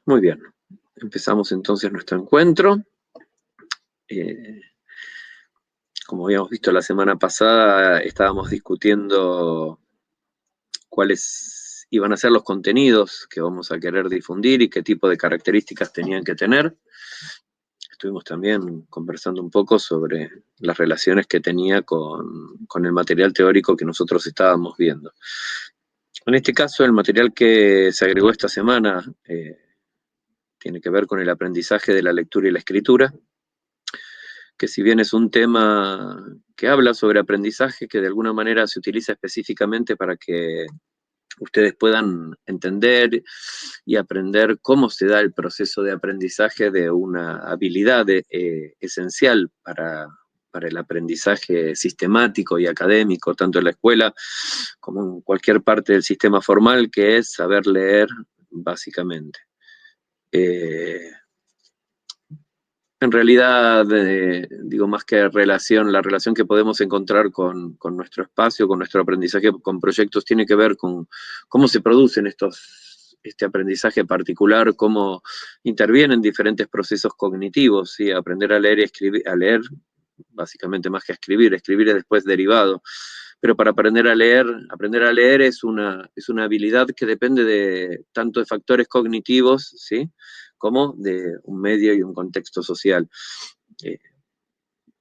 Muy bien, empezamos entonces nuestro encuentro. Como habíamos visto la semana pasada, estábamos discutiendo cuáles iban a ser los contenidos que vamos a querer difundir y qué tipo de características tenían que tener. Estuvimos también conversando un poco sobre las relaciones que tenía con el material teórico que nosotros estábamos viendo. En este caso, el material que se agregó esta semana tiene que ver con el aprendizaje de la lectura y la escritura, que si bien es un tema que habla sobre aprendizaje, que de alguna manera se utiliza específicamente para que ustedes puedan entender y aprender cómo se da el proceso de aprendizaje de una habilidad esencial para el aprendizaje sistemático y académico, tanto en la escuela como en cualquier parte del sistema formal, que es saber leer, básicamente. En realidad, digo, más que relación, la relación que podemos encontrar con nuestro espacio, con nuestro aprendizaje, con proyectos, tiene que ver con cómo se producen este aprendizaje particular, cómo intervienen diferentes procesos cognitivos, ¿sí? Aprender a leer y escribir, a leer, básicamente más que a escribir es después derivado. Pero para aprender a leer es una habilidad que depende de tanto de factores cognitivos, ¿sí?, como de un medio y un contexto social.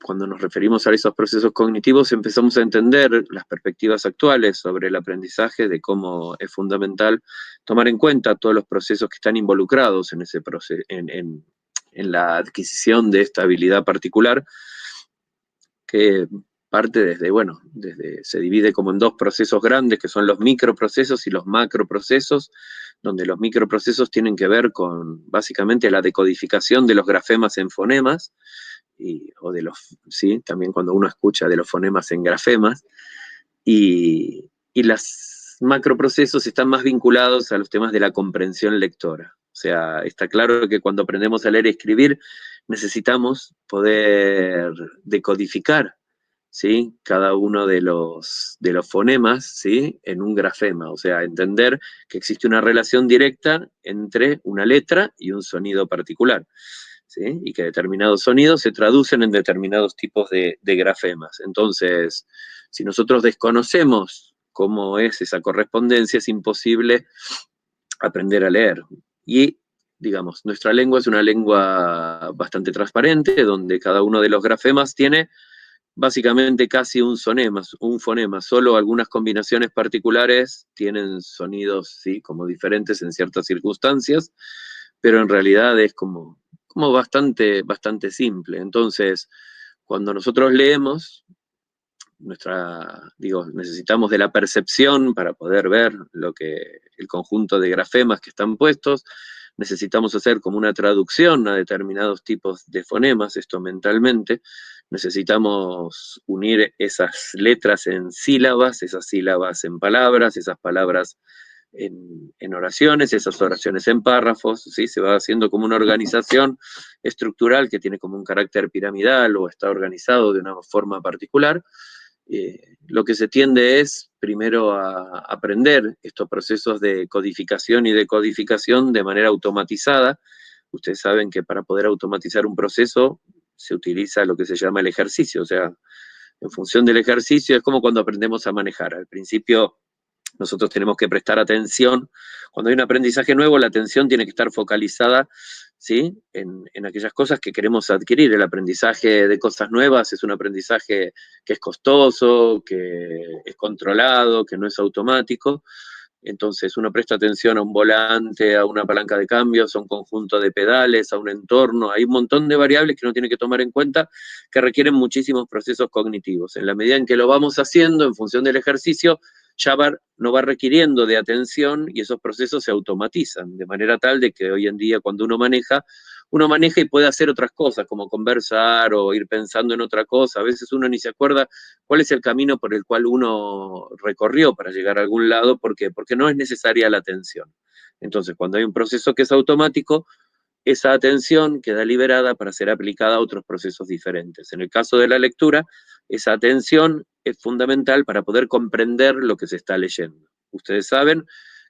Cuando nos referimos a esos procesos cognitivos, empezamos a entender las perspectivas actuales sobre el aprendizaje, de cómo es fundamental tomar en cuenta todos los procesos que están involucrados en ese proceso, en la adquisición de esta habilidad particular, que parte se divide como en dos procesos grandes, que son los microprocesos y los macroprocesos, donde los microprocesos tienen que ver con, básicamente, la decodificación de los grafemas en fonemas, también cuando uno escucha de los fonemas en grafemas, y los macroprocesos están más vinculados a los temas de la comprensión lectora. O sea, está claro que cuando aprendemos a leer y escribir, necesitamos poder decodificar, ¿sí?, cada uno de los fonemas, ¿sí?, en un grafema. O sea, entender que existe una relación directa entre una letra y un sonido particular, ¿sí?, y que determinados sonidos se traducen en determinados tipos de grafemas. Entonces, si nosotros desconocemos cómo es esa correspondencia, es imposible aprender a leer. Y, digamos, nuestra lengua es una lengua bastante transparente, donde cada uno de los grafemas tiene básicamente casi un fonema. Solo algunas combinaciones particulares tienen sonidos, sí, como diferentes en ciertas circunstancias, pero en realidad es como bastante simple. Entonces, cuando nosotros leemos, necesitamos de la percepción para poder ver el conjunto de grafemas que están puestos. Necesitamos hacer como una traducción a determinados tipos de fonemas, esto mentalmente. Necesitamos unir esas letras en sílabas, esas sílabas en palabras, esas palabras en oraciones, esas oraciones en párrafos, ¿sí? Se va haciendo como una organización estructural que tiene como un carácter piramidal o está organizado de una forma particular. Lo que se tiende es primero a aprender estos procesos de codificación y decodificación de manera automatizada. Ustedes saben que para poder automatizar un proceso se utiliza lo que se llama el ejercicio. O sea, en función del ejercicio es como cuando aprendemos a manejar. Al principio nosotros tenemos que prestar atención. Cuando hay un aprendizaje nuevo, la atención tiene que estar focalizada, ¿sí?, en aquellas cosas que queremos adquirir. El aprendizaje de cosas nuevas es un aprendizaje que es costoso, que es controlado, que no es automático. Entonces uno presta atención a un volante, a una palanca de cambios, a un conjunto de pedales, a un entorno. Hay un montón de variables que uno tiene que tomar en cuenta que requieren muchísimos procesos cognitivos. En la medida en que lo vamos haciendo en función del ejercicio, ya no va requiriendo de atención y esos procesos se automatizan, de manera tal de que hoy en día cuando uno maneja y puede hacer otras cosas, como conversar o ir pensando en otra cosa. A veces uno ni se acuerda cuál es el camino por el cual uno recorrió para llegar a algún lado. ¿Por qué? Porque no es necesaria la atención. Entonces, cuando hay un proceso que es automático, esa atención queda liberada para ser aplicada a otros procesos diferentes. En el caso de la lectura, esa atención es fundamental para poder comprender lo que se está leyendo. Ustedes saben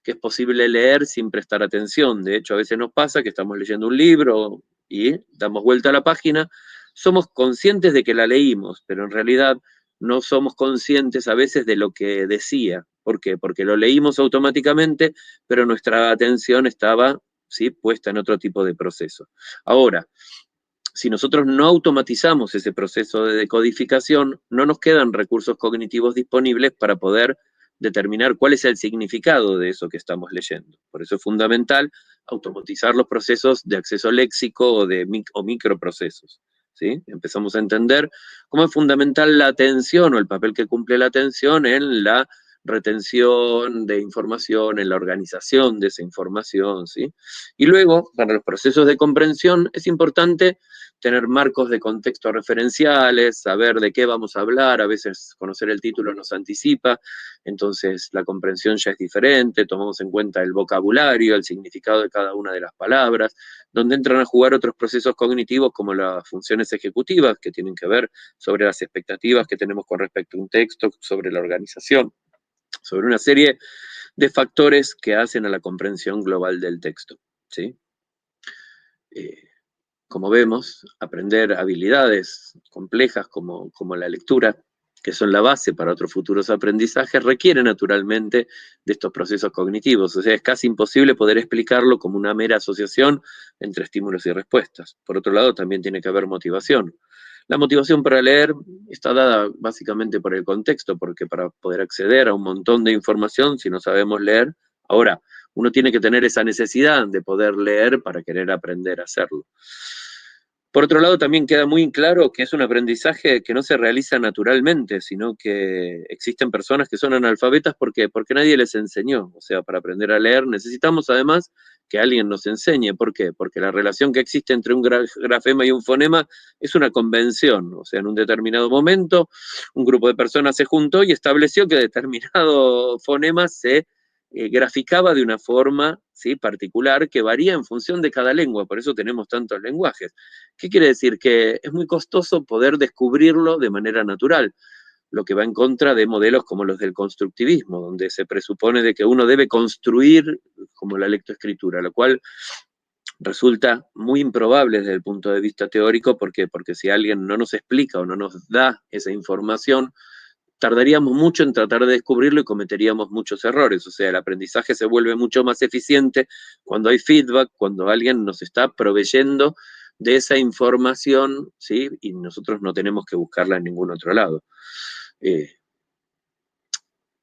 que es posible leer sin prestar atención. De hecho, a veces nos pasa que estamos leyendo un libro y damos vuelta a la página, somos conscientes de que la leímos, pero en realidad no somos conscientes a veces de lo que decía. ¿Por qué? Porque lo leímos automáticamente, pero nuestra atención estaba, ¿sí?, puesta en otro tipo de proceso. Ahora, si nosotros no automatizamos ese proceso de decodificación, no nos quedan recursos cognitivos disponibles para poder determinar cuál es el significado de eso que estamos leyendo. Por eso es fundamental automatizar los procesos de acceso léxico o microprocesos. ¿Sí? Empezamos a entender cómo es fundamental la atención o el papel que cumple la atención en la retención de información, en la organización de esa información. ¿Sí? Y luego, para los procesos de comprensión, es importante tener marcos de contexto referenciales, saber de qué vamos a hablar, a veces conocer el título nos anticipa, entonces la comprensión ya es diferente, tomamos en cuenta el vocabulario, el significado de cada una de las palabras, donde entran a jugar otros procesos cognitivos como las funciones ejecutivas, que tienen que ver sobre las expectativas que tenemos con respecto a un texto, sobre la organización, sobre una serie de factores que hacen a la comprensión global del texto. ¿Sí? Como vemos, aprender habilidades complejas como la lectura, que son la base para otros futuros aprendizajes, requiere naturalmente de estos procesos cognitivos. O sea, es casi imposible poder explicarlo como una mera asociación entre estímulos y respuestas. Por otro lado, también tiene que haber motivación. La motivación para leer está dada básicamente por el contexto, porque para poder acceder a un montón de información, si no sabemos leer, ahora, uno tiene que tener esa necesidad de poder leer para querer aprender a hacerlo. Por otro lado, también queda muy claro que es un aprendizaje que no se realiza naturalmente, sino que existen personas que son analfabetas porque nadie les enseñó. O sea, para aprender a leer necesitamos además que alguien nos enseñe. ¿Por qué? Porque la relación que existe entre un grafema y un fonema es una convención. O sea, en un determinado momento, un grupo de personas se juntó y estableció que determinado fonema se graficaba de una forma, ¿sí?, particular que varía en función de cada lengua. Por eso tenemos tantos lenguajes. ¿Qué quiere decir? Que es muy costoso poder descubrirlo de manera natural, lo que va en contra de modelos como los del constructivismo, donde se presupone de que uno debe construir como la lectoescritura, lo cual resulta muy improbable desde el punto de vista teórico. ¿Por qué? Porque si alguien no nos explica o no nos da esa información, tardaríamos mucho en tratar de descubrirlo y cometeríamos muchos errores. O sea, el aprendizaje se vuelve mucho más eficiente cuando hay feedback, cuando alguien nos está proveyendo de esa información, ¿sí?, y nosotros no tenemos que buscarla en ningún otro lado.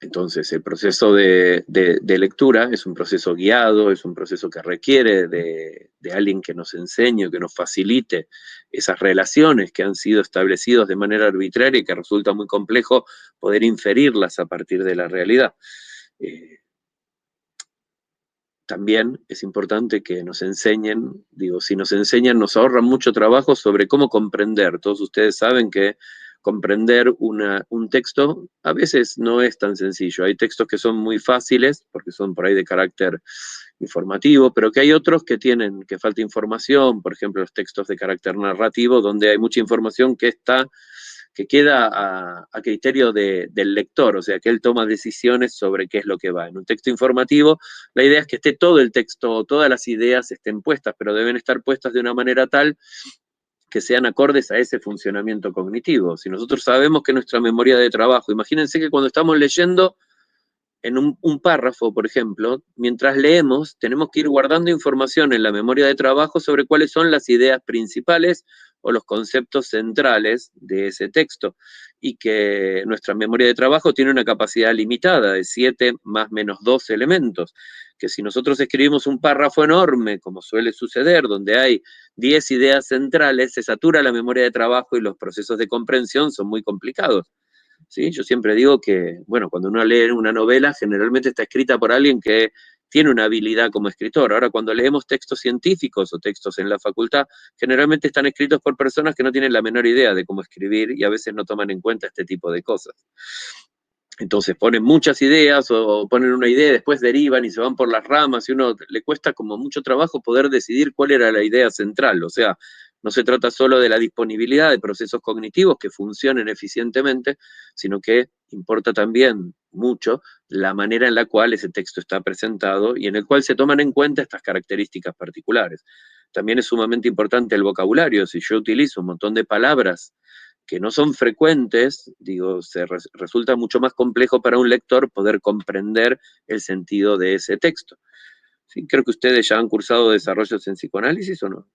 Entonces, el proceso de lectura es un proceso guiado, es un proceso que requiere de alguien que nos enseñe, que nos facilite esas relaciones que han sido establecidas de manera arbitraria y que resulta muy complejo poder inferirlas a partir de la realidad. También es importante que nos enseñen, digo, si nos enseñan nos ahorran mucho trabajo sobre cómo comprender. Todos ustedes saben que comprender un texto a veces no es tan sencillo. Hay textos que son muy fáciles, porque son por ahí de carácter informativo, pero que hay otros que falta información, por ejemplo, los textos de carácter narrativo, donde hay mucha información que queda a criterio del lector, o sea, que él toma decisiones sobre qué es lo que va. En un texto informativo, la idea es que esté todo el texto, todas las ideas estén puestas, pero deben estar puestas de una manera tal que sean acordes a ese funcionamiento cognitivo. Si nosotros sabemos que nuestra memoria de trabajo, imagínense que cuando estamos leyendo en un párrafo, por ejemplo, mientras leemos, tenemos que ir guardando información en la memoria de trabajo sobre cuáles son las ideas principales o los conceptos centrales de ese texto, y que nuestra memoria de trabajo tiene una capacidad limitada de 7 más menos 2 elementos, que si nosotros escribimos un párrafo enorme, como suele suceder, donde hay 10 ideas centrales, se satura la memoria de trabajo y los procesos de comprensión son muy complicados. ¿Sí? Yo siempre digo que, bueno, cuando uno lee una novela, generalmente está escrita por alguien que tiene una habilidad como escritor. Ahora, cuando leemos textos científicos o textos en la facultad, generalmente están escritos por personas que no tienen la menor idea de cómo escribir y a veces no toman en cuenta este tipo de cosas. Entonces ponen muchas ideas o ponen una idea y después derivan y se van por las ramas y uno le cuesta como mucho trabajo poder decidir cuál era la idea central. O sea, No se trata solo de la disponibilidad de procesos cognitivos que funcionen eficientemente, sino que importa también mucho la manera en la cual ese texto está presentado y en el cual se toman en cuenta estas características particulares. También es sumamente importante el vocabulario. Si yo utilizo un montón de palabras que no son frecuentes, digo, resulta mucho más complejo para un lector poder comprender el sentido de ese texto. ¿Sí? Creo que ustedes ya han cursado desarrollos en psicoanálisis, ¿o no?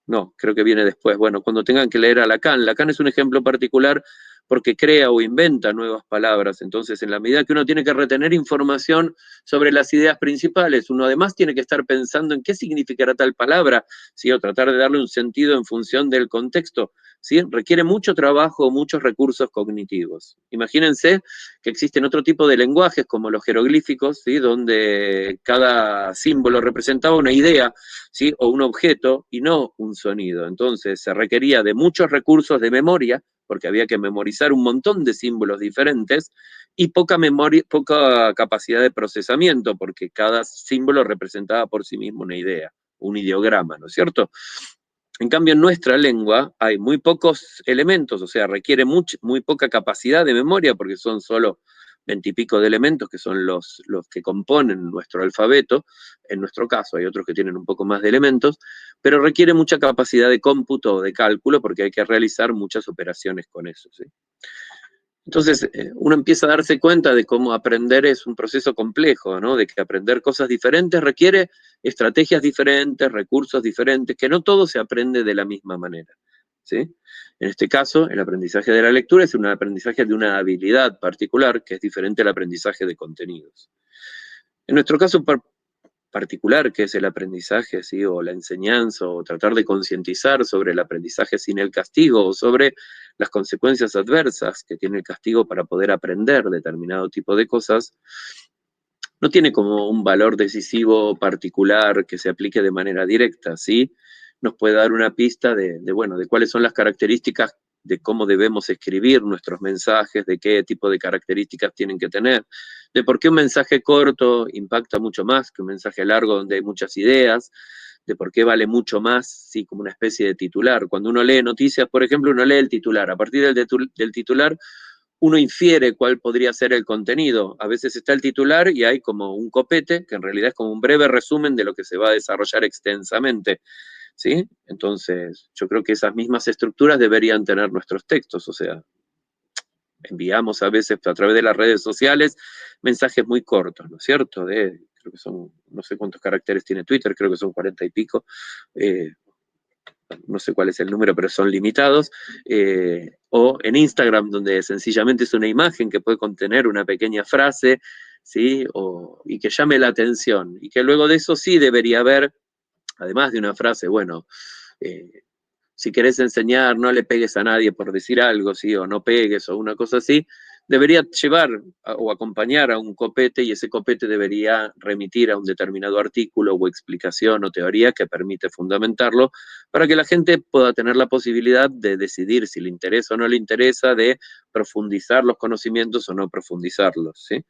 No, creo que viene después. Bueno, cuando tengan que leer a Lacan, Lacan es un ejemplo particular porque crea o inventa nuevas palabras. Entonces, en la medida que uno tiene que retener información sobre las ideas principales, uno además tiene que estar pensando en qué significará tal palabra, ¿sí? O tratar de darle un sentido en función del contexto, ¿sí? Requiere mucho trabajo, muchos recursos cognitivos. Imagínense que existen otro tipo de lenguajes como los jeroglíficos, ¿sí? Donde cada símbolo representaba una idea, ¿sí? O un objeto y no un sonido. Entonces se requería de muchos recursos de memoria, porque había que memorizar un montón de símbolos diferentes, y poca memoria, poca capacidad de procesamiento, porque cada símbolo representaba por sí mismo una idea, un ideograma, ¿no es cierto? En cambio, en nuestra lengua hay muy pocos elementos, o sea, requiere muy poca capacidad de memoria, porque son solo 20 y pico de elementos, que son los que componen nuestro alfabeto. En nuestro caso, hay otros que tienen un poco más de elementos, pero requiere mucha capacidad de cómputo o de cálculo, porque hay que realizar muchas operaciones con eso, ¿sí? Entonces, uno empieza a darse cuenta de cómo aprender es un proceso complejo, ¿no? De que aprender cosas diferentes requiere estrategias diferentes, recursos diferentes, que no todo se aprende de la misma manera, ¿sí? En este caso, el aprendizaje de la lectura es un aprendizaje de una habilidad particular que es diferente al aprendizaje de contenidos. En nuestro caso particular, que es el aprendizaje, ¿sí? O la enseñanza, o tratar de concientizar sobre el aprendizaje sin el castigo, o sobre las consecuencias adversas que tiene el castigo para poder aprender determinado tipo de cosas, no tiene como un valor decisivo particular que se aplique de manera directa, ¿sí? Nos puede dar una pista bueno, de cuáles son las características de cómo debemos escribir nuestros mensajes, de qué tipo de características tienen que tener, de por qué un mensaje corto impacta mucho más que un mensaje largo donde hay muchas ideas, de por qué vale mucho más, sí, como una especie de titular. Cuando uno lee noticias, por ejemplo, uno lee el titular. A partir del titular, uno infiere cuál podría ser el contenido. A veces está el titular y hay como un copete, que en realidad es como un breve resumen de lo que se va a desarrollar extensamente, ¿sí? Entonces, yo creo que esas mismas estructuras deberían tener nuestros textos, o sea, enviamos a veces a través de las redes sociales mensajes muy cortos, ¿no es cierto? Creo que son, no sé cuántos caracteres tiene Twitter, creo que son 40 y pico, no sé cuál es el número, pero son limitados, o en Instagram, donde sencillamente es una imagen que puede contener una pequeña frase, ¿sí? Y que llame la atención, y que luego de eso sí debería haber, además de una frase, bueno, si querés enseñar, no le pegues a nadie por decir algo, ¿sí? O no pegues, o una cosa así, debería llevar o acompañar a un copete, y ese copete debería remitir a un determinado artículo o explicación o teoría que permite fundamentarlo, para que la gente pueda tener la posibilidad de decidir si le interesa o no le interesa, de profundizar los conocimientos o no profundizarlos, ¿sí?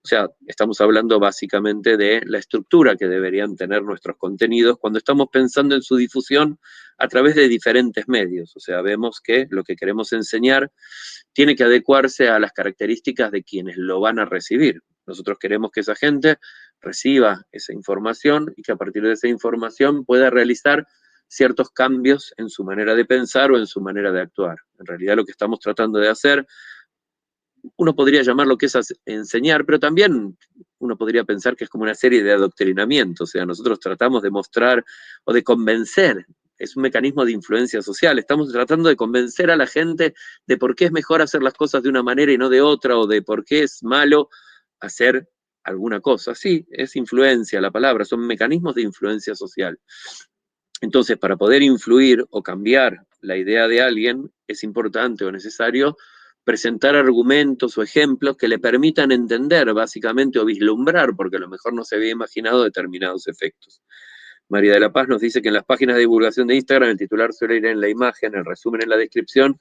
O sea, estamos hablando básicamente de la estructura que deberían tener nuestros contenidos cuando estamos pensando en su difusión a través de diferentes medios. O sea, vemos que lo que queremos enseñar tiene que adecuarse a las características de quienes lo van a recibir. Nosotros queremos que esa gente reciba esa información y que a partir de esa información pueda realizar ciertos cambios en su manera de pensar o en su manera de actuar. En realidad lo que estamos tratando de hacer, uno podría llamarlo que es enseñar, pero también uno podría pensar que es como una serie de adoctrinamiento. O sea, nosotros tratamos de mostrar o de convencer, es un mecanismo de influencia social, estamos tratando de convencer a la gente de por qué es mejor hacer las cosas de una manera y no de otra, o de por qué es malo hacer alguna cosa. Sí, es influencia la palabra, son mecanismos de influencia social. Entonces, para poder influir o cambiar la idea de alguien, es importante o necesario presentar argumentos o ejemplos que le permitan entender básicamente o vislumbrar, porque a lo mejor no se había imaginado determinados efectos. María de la Paz nos dice que en las páginas de divulgación de Instagram el titular suele ir en la imagen, el resumen en la descripción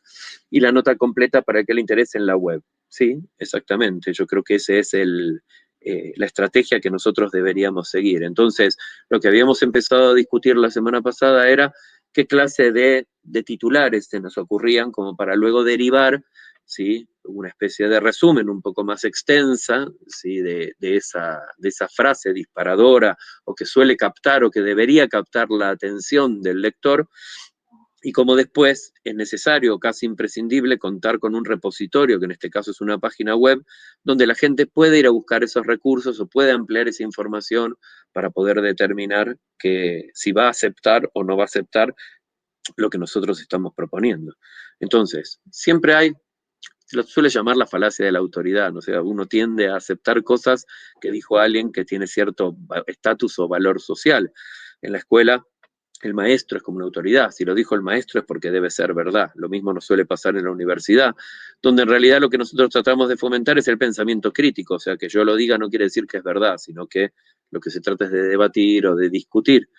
y la nota completa para que le interese en la web. Sí, exactamente. Yo creo que ese es la estrategia que nosotros deberíamos seguir. Entonces, lo que habíamos empezado a discutir la semana pasada era qué clase de titulares se nos ocurrían como para luego derivar, ¿sí?, una especie de resumen un poco más extensa, ¿sí?, de esa frase disparadora o que suele captar o que debería captar la atención del lector, y como después es necesario, casi imprescindible, contar con un repositorio, que en este caso es una página web, donde la gente puede ir a buscar esos recursos o puede ampliar esa información para poder determinar que si va a aceptar o no va a aceptar lo que nosotros estamos proponiendo. Entonces, siempre hay, se lo suele llamar la falacia de la autoridad, ¿no? O sea, uno tiende a aceptar cosas que dijo alguien que tiene cierto estatus o valor social. En la escuela, el maestro es como una autoridad. Si lo dijo el maestro es porque debe ser verdad. Lo mismo nos suele pasar en la universidad, donde en realidad lo que nosotros tratamos de fomentar es el pensamiento crítico. O sea, que yo lo diga no quiere decir que es verdad, sino que lo que se trata es de debatir o de discutir.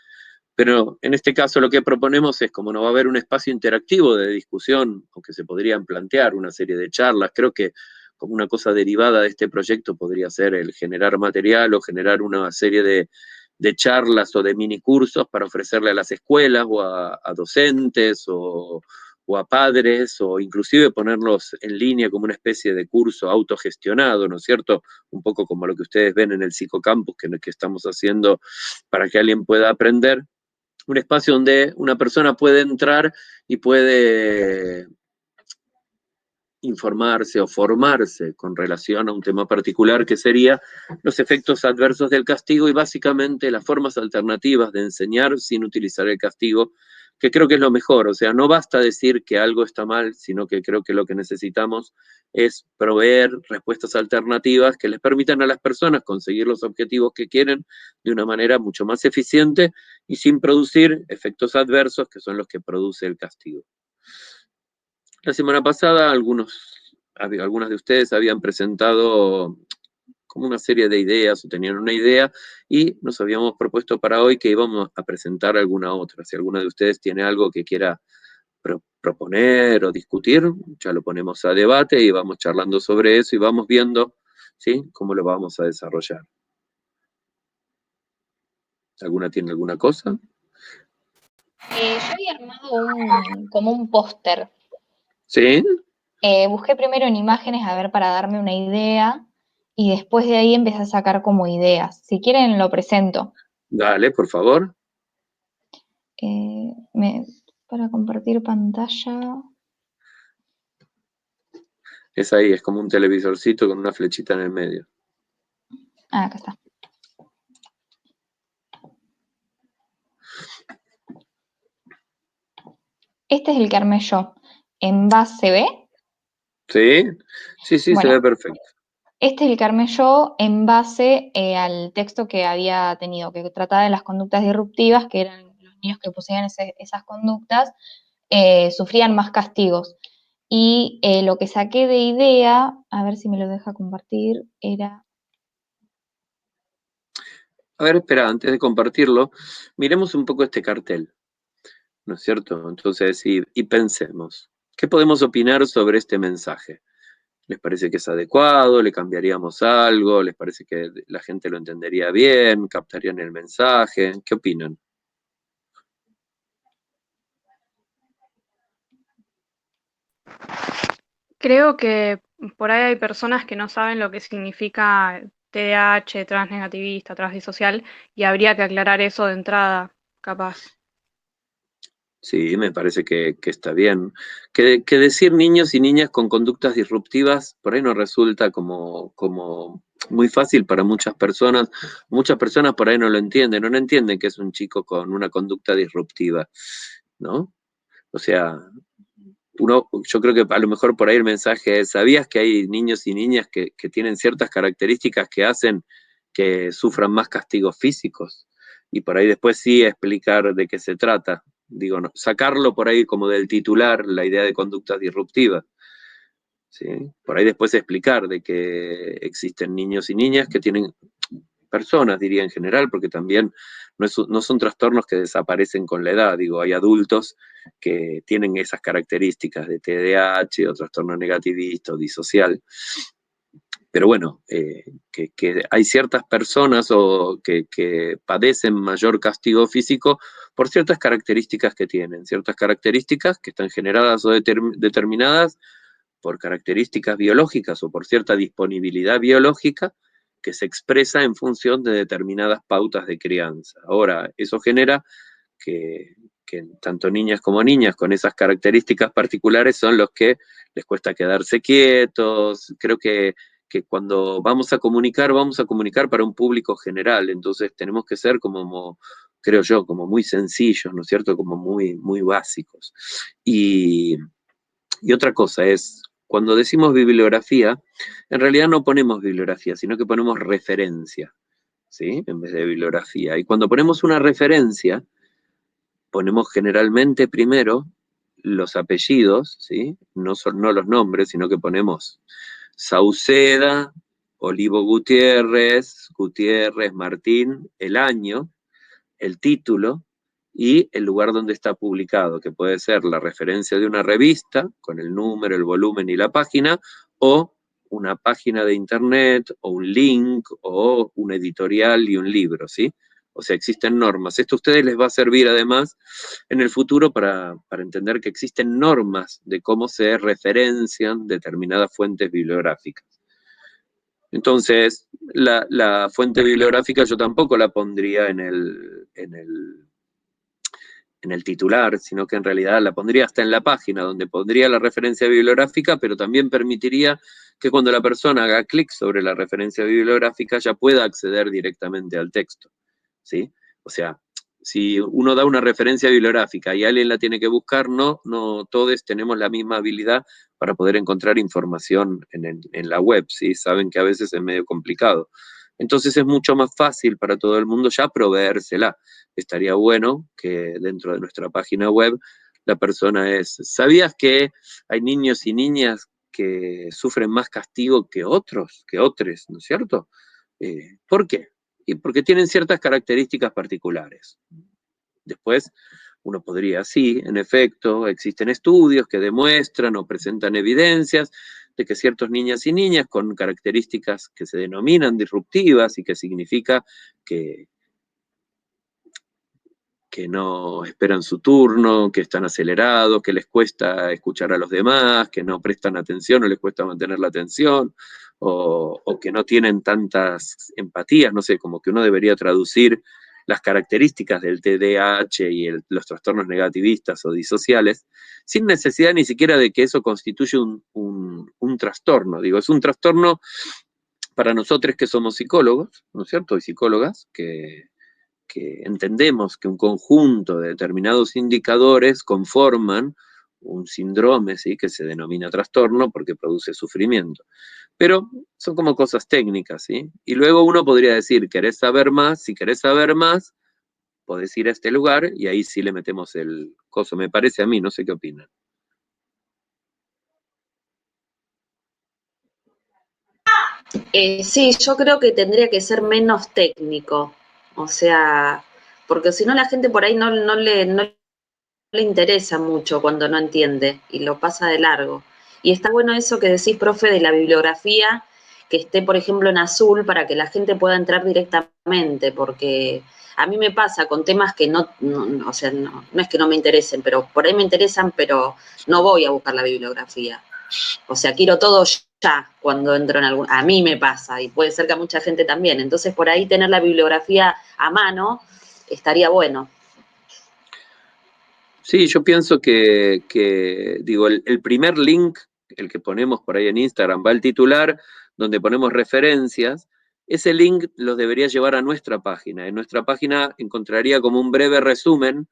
Pero en este caso lo que proponemos es, como no va a haber un espacio interactivo de discusión, o que se podrían plantear una serie de charlas, creo que como una cosa derivada de este proyecto podría ser el generar material o generar una serie de charlas o de minicursos para ofrecerle a las escuelas o a docentes o a padres, o inclusive ponerlos en línea como una especie de curso autogestionado, ¿no es cierto? Un poco como lo que ustedes ven en el psicocampus que estamos haciendo para que alguien pueda aprender, un espacio donde una persona puede entrar y puede informarse o formarse con relación a un tema particular que sería los efectos adversos del castigo y básicamente las formas alternativas de enseñar sin utilizar el castigo, que creo que es lo mejor. O sea, no basta decir que algo está mal, sino que creo que lo que necesitamos es proveer respuestas alternativas que les permitan a las personas conseguir los objetivos que quieren de una manera mucho más eficiente y sin producir efectos adversos que son los que produce el castigo. La semana pasada algunas de ustedes habían presentado como una serie de ideas o tenían una idea y nos habíamos propuesto para hoy que íbamos a presentar alguna otra. Si alguna de ustedes tiene algo que quiera proponer o discutir, ya lo ponemos a debate y vamos charlando sobre eso y vamos viendo, ¿sí?, cómo lo vamos a desarrollar. ¿Alguna tiene alguna cosa? Yo había armado como un póster. ¿Sí? Busqué primero en imágenes a ver para darme una idea y después de ahí empecé a sacar como ideas. Si quieren lo presento. Dale, por favor. Para compartir pantalla. Es ahí, es como un televisorcito con una flechita en el medio. Ah, acá está. Este es el que armé yo. ¿En base se ve? ¿Sí? Sí, sí, se Bueno, ve perfecto. este es el que armé yo en base al texto que había tenido, que trataba de las conductas disruptivas, que eran los niños que poseían esas conductas, sufrían más castigos. Y lo que saqué de idea, a ver si me lo deja compartir, era... A ver, espera, antes de compartirlo, miremos un poco este cartel, ¿no es cierto? Entonces, y pensemos, ¿qué podemos opinar sobre este mensaje? ¿Les parece que es adecuado? ¿Le cambiaríamos algo? ¿Les parece que la gente lo entendería bien? ¿Captarían el mensaje? ¿Qué opinan? Creo que por ahí hay personas que no saben lo que significa TDAH, transnegativista, transdisocial, y habría que aclarar eso de entrada, capaz. Sí, me parece que está bien. Que decir niños y niñas con conductas disruptivas por ahí no resulta como muy fácil para muchas personas. Muchas personas por ahí no lo entienden, no entienden que es un chico con una conducta disruptiva, ¿no? O sea, yo creo que a lo mejor por ahí el mensaje es, ¿sabías que hay niños y niñas que tienen ciertas características que hacen que sufran más castigos físicos? Y por ahí después sí explicar de qué se trata. Digo, no, sacarlo por ahí como del titular, la idea de conductas disruptivas. ¿Sí? Por ahí después explicar de que existen niños y niñas que tienen, personas diría en general, porque también no son trastornos que desaparecen con la edad, digo, hay adultos que tienen esas características de TDAH o trastorno negativista o disocial, pero bueno, que hay ciertas personas que padecen mayor castigo físico por ciertas características que tienen, ciertas características que están generadas o determinadas por características biológicas o por cierta disponibilidad biológica que se expresa en función de determinadas pautas de crianza. Ahora, eso genera que tanto niñas como niñas con esas características particulares son los que les cuesta quedarse quietos. Creo que cuando vamos a comunicar para un público general, entonces tenemos que ser como creo yo, como muy sencillos, ¿no es cierto? Como muy, muy básicos. Y otra cosa es, cuando decimos bibliografía, en realidad no ponemos bibliografía, sino que ponemos referencia, ¿sí? En vez de bibliografía. Y cuando ponemos una referencia, ponemos generalmente primero los apellidos, ¿sí? No los nombres, sino que ponemos Sauceda, Olivo Gutiérrez, Martín, el año, el título y el lugar donde está publicado, que puede ser la referencia de una revista, con el número, el volumen y la página, o una página de internet, o un link, o un editorial y un libro, ¿sí? O sea, existen normas. Esto a ustedes les va a servir además en el futuro para entender que existen normas de cómo se referencian determinadas fuentes bibliográficas. Entonces, la fuente bibliográfica yo tampoco la pondría en el titular, sino que en realidad la pondría hasta en la página, donde pondría la referencia bibliográfica, pero también permitiría que cuando la persona haga clic sobre la referencia bibliográfica ya pueda acceder directamente al texto, ¿sí? O sea, si uno da una referencia bibliográfica y alguien la tiene que buscar, no todos tenemos la misma habilidad para poder encontrar información en la web, ¿sí? Saben que a veces es medio complicado. Entonces es mucho más fácil para todo el mundo ya proveérsela. Estaría bueno que dentro de nuestra página web la persona ¿sabías que hay niños y niñas que sufren más castigo que otros, ¿no es cierto? ¿Por qué? Y porque tienen ciertas características particulares. Después, uno podría, sí, en efecto, existen estudios que demuestran o presentan evidencias de que ciertos niñas y niñas con características que se denominan disruptivas y que significa que no esperan su turno, que están acelerados, que les cuesta escuchar a los demás, que no prestan atención o les cuesta mantener la atención, o que no tienen tantas empatías, no sé, como que uno debería traducir las características del TDAH y los trastornos negativistas o disociales, sin necesidad ni siquiera de que eso constituya un trastorno. Digo, es un trastorno para nosotros que somos psicólogos, ¿no es cierto? Y psicólogas, que entendemos que un conjunto de determinados indicadores conforman un síndrome, ¿sí? Que se denomina trastorno porque produce sufrimiento. Pero son como cosas técnicas, ¿sí? Y luego uno podría decir, ¿querés saber más? Si querés saber más, podés ir a este lugar y ahí sí le metemos el coso. Me parece a mí, no sé qué opinan. Sí, yo creo que tendría que ser menos técnico, o sea, porque si no la gente por ahí no le interesa mucho cuando no entiende y lo pasa de largo. Y está bueno eso que decís, profe, de la bibliografía, que esté, por ejemplo, en azul para que la gente pueda entrar directamente, porque a mí me pasa con temas que o sea, no es que no me interesen, pero por ahí me interesan, pero no voy a buscar la bibliografía. O sea, quiero todo ya cuando entro en algún... A mí me pasa, y puede ser que a mucha gente también. Entonces, por ahí tener la bibliografía a mano estaría bueno. Sí, yo pienso que digo, el primer link, el que ponemos por ahí en Instagram, va al titular, donde ponemos referencias. Ese link los debería llevar a nuestra página. En nuestra página encontraría como un breve resumen,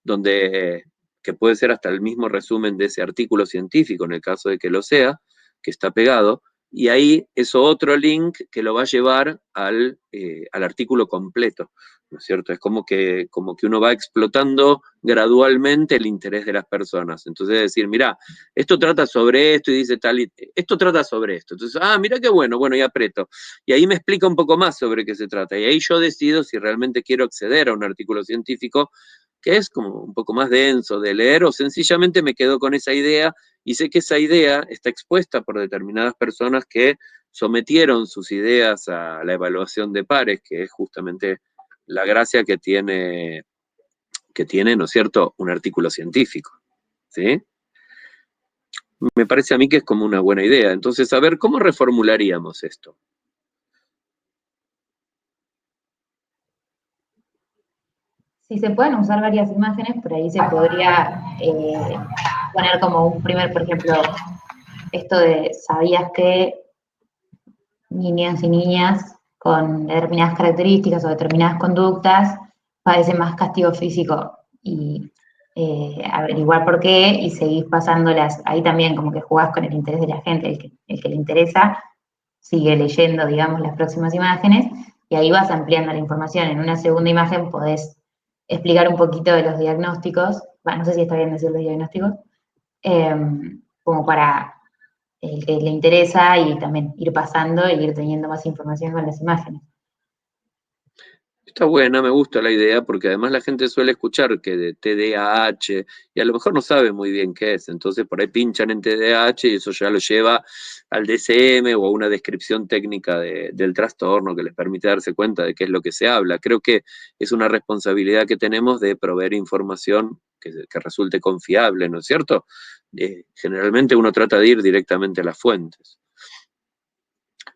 que puede ser hasta el mismo resumen de ese artículo científico, en el caso de que lo sea, que está pegado, y ahí es otro link que lo va a llevar al artículo completo, ¿no es cierto? Es como que uno va explotando gradualmente el interés de las personas. Entonces decir, mira, esto trata sobre esto y dice tal, esto trata sobre esto. Entonces, mira qué bueno, y aprieto. Y ahí me explica un poco más sobre qué se trata. Y ahí yo decido si realmente quiero acceder a un artículo científico que es como un poco más denso de leer, o sencillamente me quedo con esa idea y sé que esa idea está expuesta por determinadas personas que sometieron sus ideas a la evaluación de pares, que es justamente la gracia que tiene que tiene, ¿no es cierto?, un artículo científico, ¿sí? Me parece a mí que es como una buena idea. Entonces, a ver, ¿cómo reformularíamos esto? Si se pueden usar varias imágenes, por ahí se podría poner como un primer, por ejemplo, esto de ¿sabías que niños y niñas con determinadas características o determinadas conductas padecen más castigo físico? Y averiguar por qué y seguir pasándolas. Ahí también como que jugás con el interés de la gente, el que le interesa sigue leyendo, digamos, las próximas imágenes y ahí vas ampliando la información. En una segunda imagen podés explicar un poquito de los diagnósticos, bueno, no sé si está bien decir los diagnósticos, eh, como para el que le interesa y también ir pasando e ir teniendo más información con las imágenes. Está buena, me gusta la idea, porque además la gente suele escuchar que de TDAH, y a lo mejor no sabe muy bien qué es, entonces por ahí pinchan en TDAH y eso ya lo lleva al DSM o a una descripción técnica del trastorno que les permite darse cuenta de qué es lo que se habla. Creo que es una responsabilidad que tenemos de proveer información que resulte confiable, ¿no es cierto? Generalmente uno trata de ir directamente a las fuentes.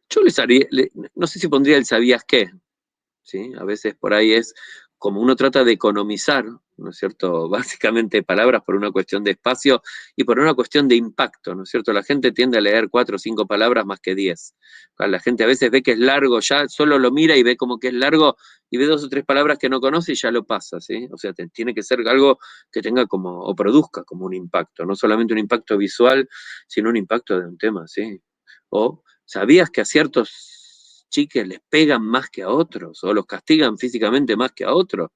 Yo les haría, no sé si pondría el sabías qué, ¿sí? A veces por ahí es como uno trata de economizar, ¿no es cierto? Básicamente palabras por una cuestión de espacio y por una cuestión de impacto, ¿no es cierto? La gente tiende a leer 4 o 5 palabras más que 10. La gente a veces ve que es largo, ya solo lo mira y ve como que es largo y ve 2 o 3 palabras que no conoce y ya lo pasa, ¿sí? O sea, tiene que ser algo que tenga como, o produzca como un impacto, no solamente un impacto visual, sino un impacto de un tema, ¿sí? O, ¿sabías que a ciertos chiques les pegan más que a otros? ¿O los castigan físicamente más que a otros?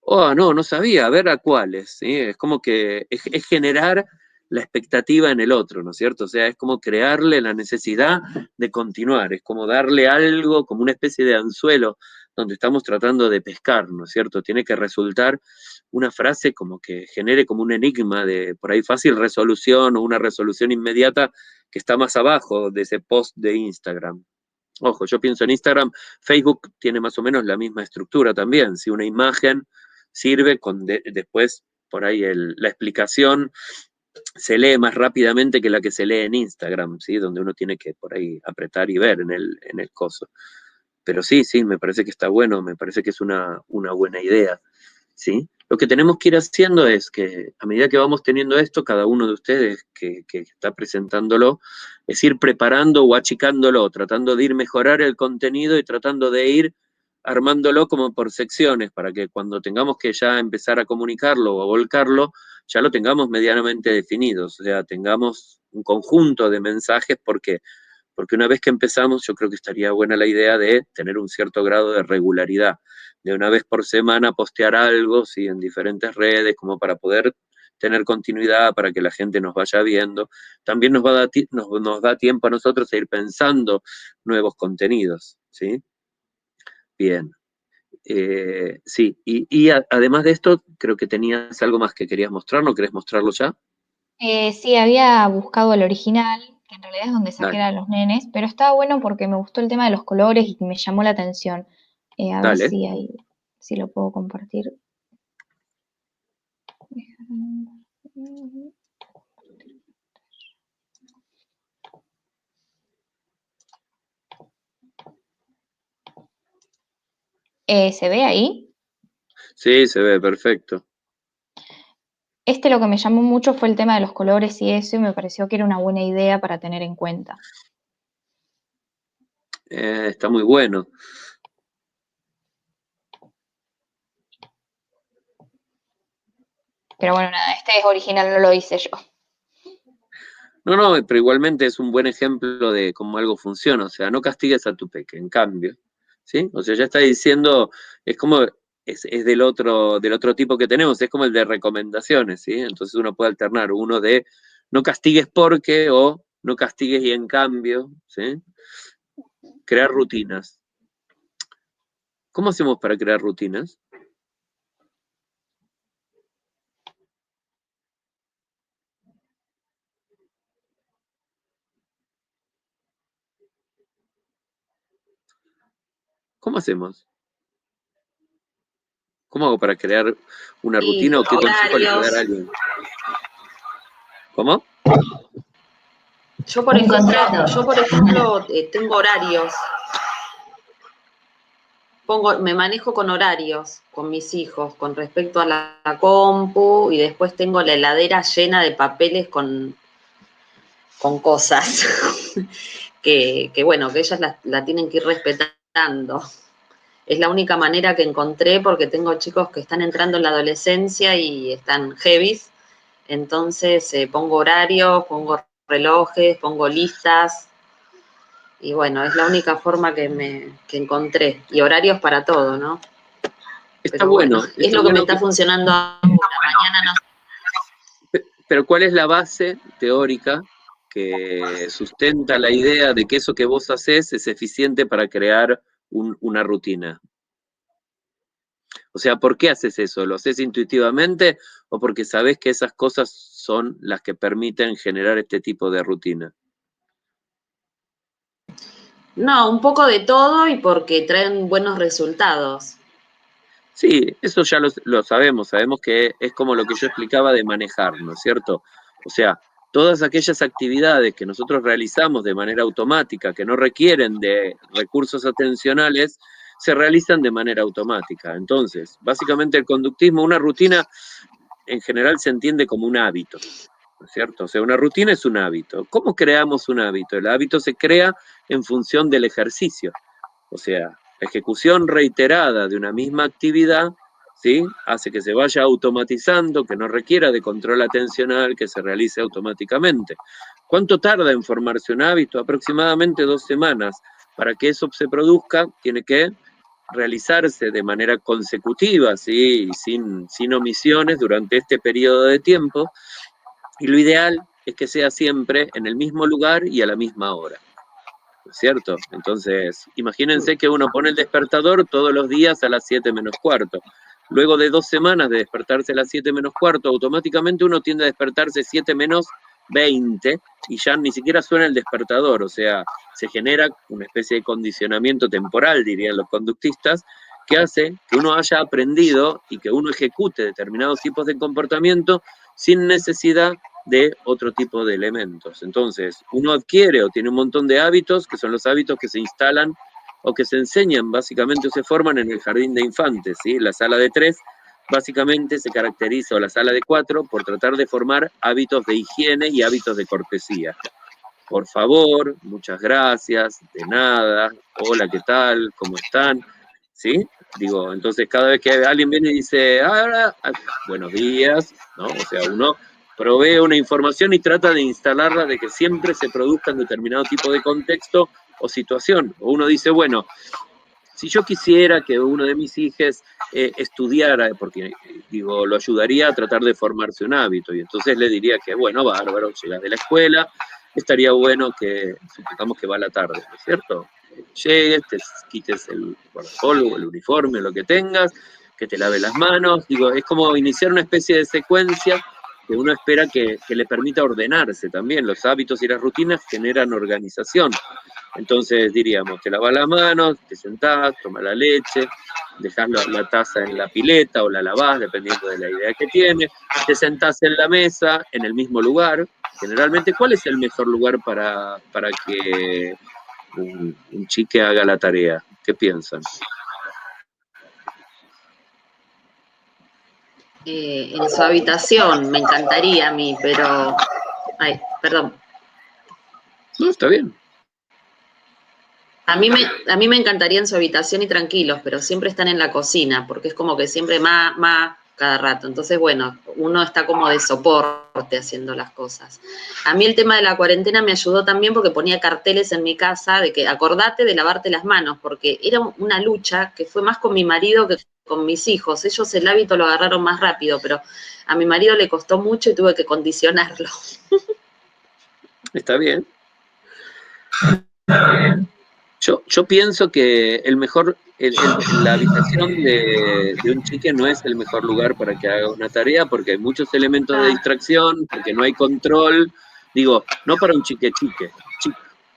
Oh, no, no sabía, a ver a cuáles, ¿sí? Es como que es generar la expectativa en el otro, ¿no es cierto? O sea, es como crearle la necesidad de continuar, es como darle algo, como una especie de anzuelo donde estamos tratando de pescar, ¿no es cierto? Tiene que resultar una frase como que genere como un enigma de por ahí fácil resolución o una resolución inmediata que está más abajo de ese post de Instagram. Ojo, yo pienso en Instagram, Facebook tiene más o menos la misma estructura también, si una imagen sirve con después por ahí la explicación se lee más rápidamente que la que se lee en Instagram, ¿sí? Donde uno tiene que por ahí apretar y ver en el coso. Pero sí, sí, me parece que está bueno, me parece que es una buena idea, ¿sí? Lo que tenemos que ir haciendo es que a medida que vamos teniendo esto, cada uno de ustedes que está presentándolo, es ir preparando o achicándolo, tratando de ir mejorar el contenido y tratando de ir armándolo como por secciones, para que cuando tengamos que ya empezar a comunicarlo o a volcarlo, ya lo tengamos medianamente definidos, o sea, tengamos un conjunto de mensajes porque una vez que empezamos, yo creo que estaría buena la idea de tener un cierto grado de regularidad, de una vez por semana postear algo, ¿sí? En diferentes redes, como para poder tener continuidad, para que la gente nos vaya viendo. También nos da tiempo a nosotros a ir pensando nuevos contenidos, ¿sí? Bien. Sí, además de esto, creo que tenías algo más que querías mostrar, ¿no querés mostrarlo ya? Sí, había buscado el original, que en realidad es donde saqué Dale, a los nenes, pero estaba bueno porque me gustó el tema de los colores y me llamó la atención. A ver dale. si lo puedo compartir. ¿Se ve ahí? Sí, se ve perfecto. Lo que me llamó mucho fue el tema de los colores y eso, y me pareció que era una buena idea para tener en cuenta. Está muy bueno. Pero bueno, nada, este es original, no lo hice yo. No, no, pero igualmente es un buen ejemplo de cómo algo funciona, o sea, no castigues a tu peque, en cambio, ¿sí? O sea, ya está diciendo, es como, es del otro tipo que tenemos, es como el de recomendaciones, ¿sí? Entonces uno puede alternar uno de no castigues porque o no castigues y en cambio, ¿sí? Crear rutinas. ¿Cómo hacemos para crear rutinas? ¿Cómo hacemos? ¿Cómo hago para crear una Y rutina o qué consejo le puedo dar a horarios. alguien? ¿Cómo? Yo, por ejemplo, tengo horarios. Me manejo con horarios con mis hijos con respecto a la compu, y después tengo la heladera llena de papeles con cosas que bueno, que ellas la tienen que ir respetando. Es la única manera que encontré, porque tengo chicos que están entrando en la adolescencia y están heavies. Entonces pongo horarios, pongo relojes, pongo listas. Y bueno, es la única forma que encontré. Y horarios para todo, ¿no? Está Pero bueno, bueno, es está lo que me bueno está funcionando ahora. Mañana no. pero ¿cuál es la base teórica que sustenta la idea de que eso que vos haces es eficiente para crear una rutina? O sea, ¿por qué haces eso? ¿Lo haces intuitivamente o porque sabés que esas cosas son las que permiten generar este tipo de rutina? No, un poco de todo, y porque traen buenos resultados. Sí, eso ya lo sabemos que es como lo que yo explicaba de manejar, ¿no es cierto? O sea, todas aquellas actividades que nosotros realizamos de manera automática, que no requieren de recursos atencionales, se realizan de manera automática. Entonces, básicamente el conductismo, una rutina, en general se entiende como un hábito, ¿no es cierto? O sea, una rutina es un hábito. ¿Cómo creamos un hábito? El hábito se crea en función del ejercicio. O sea, la ejecución reiterada de una misma actividad, ¿sí?, hace que se vaya automatizando, que no requiera de control atencional, que se realice automáticamente. ¿Cuánto tarda en formarse un hábito? Aproximadamente 2 semanas. Para que eso se produzca, tiene que realizarse de manera consecutiva, ¿sí?, sin omisiones durante este periodo de tiempo, y lo ideal es que sea siempre en el mismo lugar y a la misma hora. ¿Cierto? Entonces, imagínense que uno pone el despertador todos los días a las 7 menos cuarto. Luego de 2 semanas de despertarse a las 7 menos cuarto, automáticamente uno tiende a despertarse 7 menos 20 y ya ni siquiera suena el despertador. O sea, se genera una especie de condicionamiento temporal, dirían los conductistas, que hace que uno haya aprendido y que uno ejecute determinados tipos de comportamiento sin necesidad de otro tipo de elementos. Entonces, uno adquiere o tiene un montón de hábitos, que son los hábitos que se instalan o que se enseñan básicamente o se forman en el jardín de infantes, ¿sí? La sala de 3 básicamente se caracteriza, o la sala de 4, por tratar de formar hábitos de higiene y hábitos de cortesía. Por favor, muchas gracias, de nada, hola, ¿qué tal? ¿Cómo están? ¿Sí? Digo, entonces cada vez que alguien viene y dice, buenos días, ¿no? O sea, uno provee una información y trata de instalarla de que siempre se produzca en determinado tipo de contexto o situación. O uno dice, bueno, si yo quisiera que uno de mis hijos estudiara, porque digo, lo ayudaría a tratar de formarse un hábito, y entonces le diría que, bueno, bárbaro, llegas de la escuela, estaría bueno que, supongamos que va a la tarde, ¿no es cierto? Llegues, te quites el guardapolvo, el uniforme, lo que tengas, que te lave las manos, digo, es como iniciar una especie de secuencia que uno espera que le permita ordenarse también. Los hábitos y las rutinas generan organización. Entonces diríamos, te lavas las manos, te sentás, tomás la leche, dejás la taza en la pileta o la lavás, dependiendo de la idea que tienes, te sentás en la mesa, en el mismo lugar. Generalmente, ¿cuál es el mejor lugar para que un chique haga la tarea? ¿Qué piensan? En su habitación, me encantaría a mí, pero... Ay, perdón. No, está bien. A mí me encantaría en su habitación y tranquilos, pero siempre están en la cocina, porque es como que siempre cada rato. Entonces, bueno, uno está como de soporte haciendo las cosas. A mí el tema de la cuarentena me ayudó también porque ponía carteles en mi casa de que acordate de lavarte las manos, porque era una lucha que fue más con mi marido que con mis hijos. Ellos el hábito lo agarraron más rápido, pero a mi marido le costó mucho y tuve que condicionarlo. Está bien. Yo pienso que la habitación de un chique no es el mejor lugar para que haga una tarea, porque hay muchos elementos de distracción, porque no hay control, digo, no para un chique,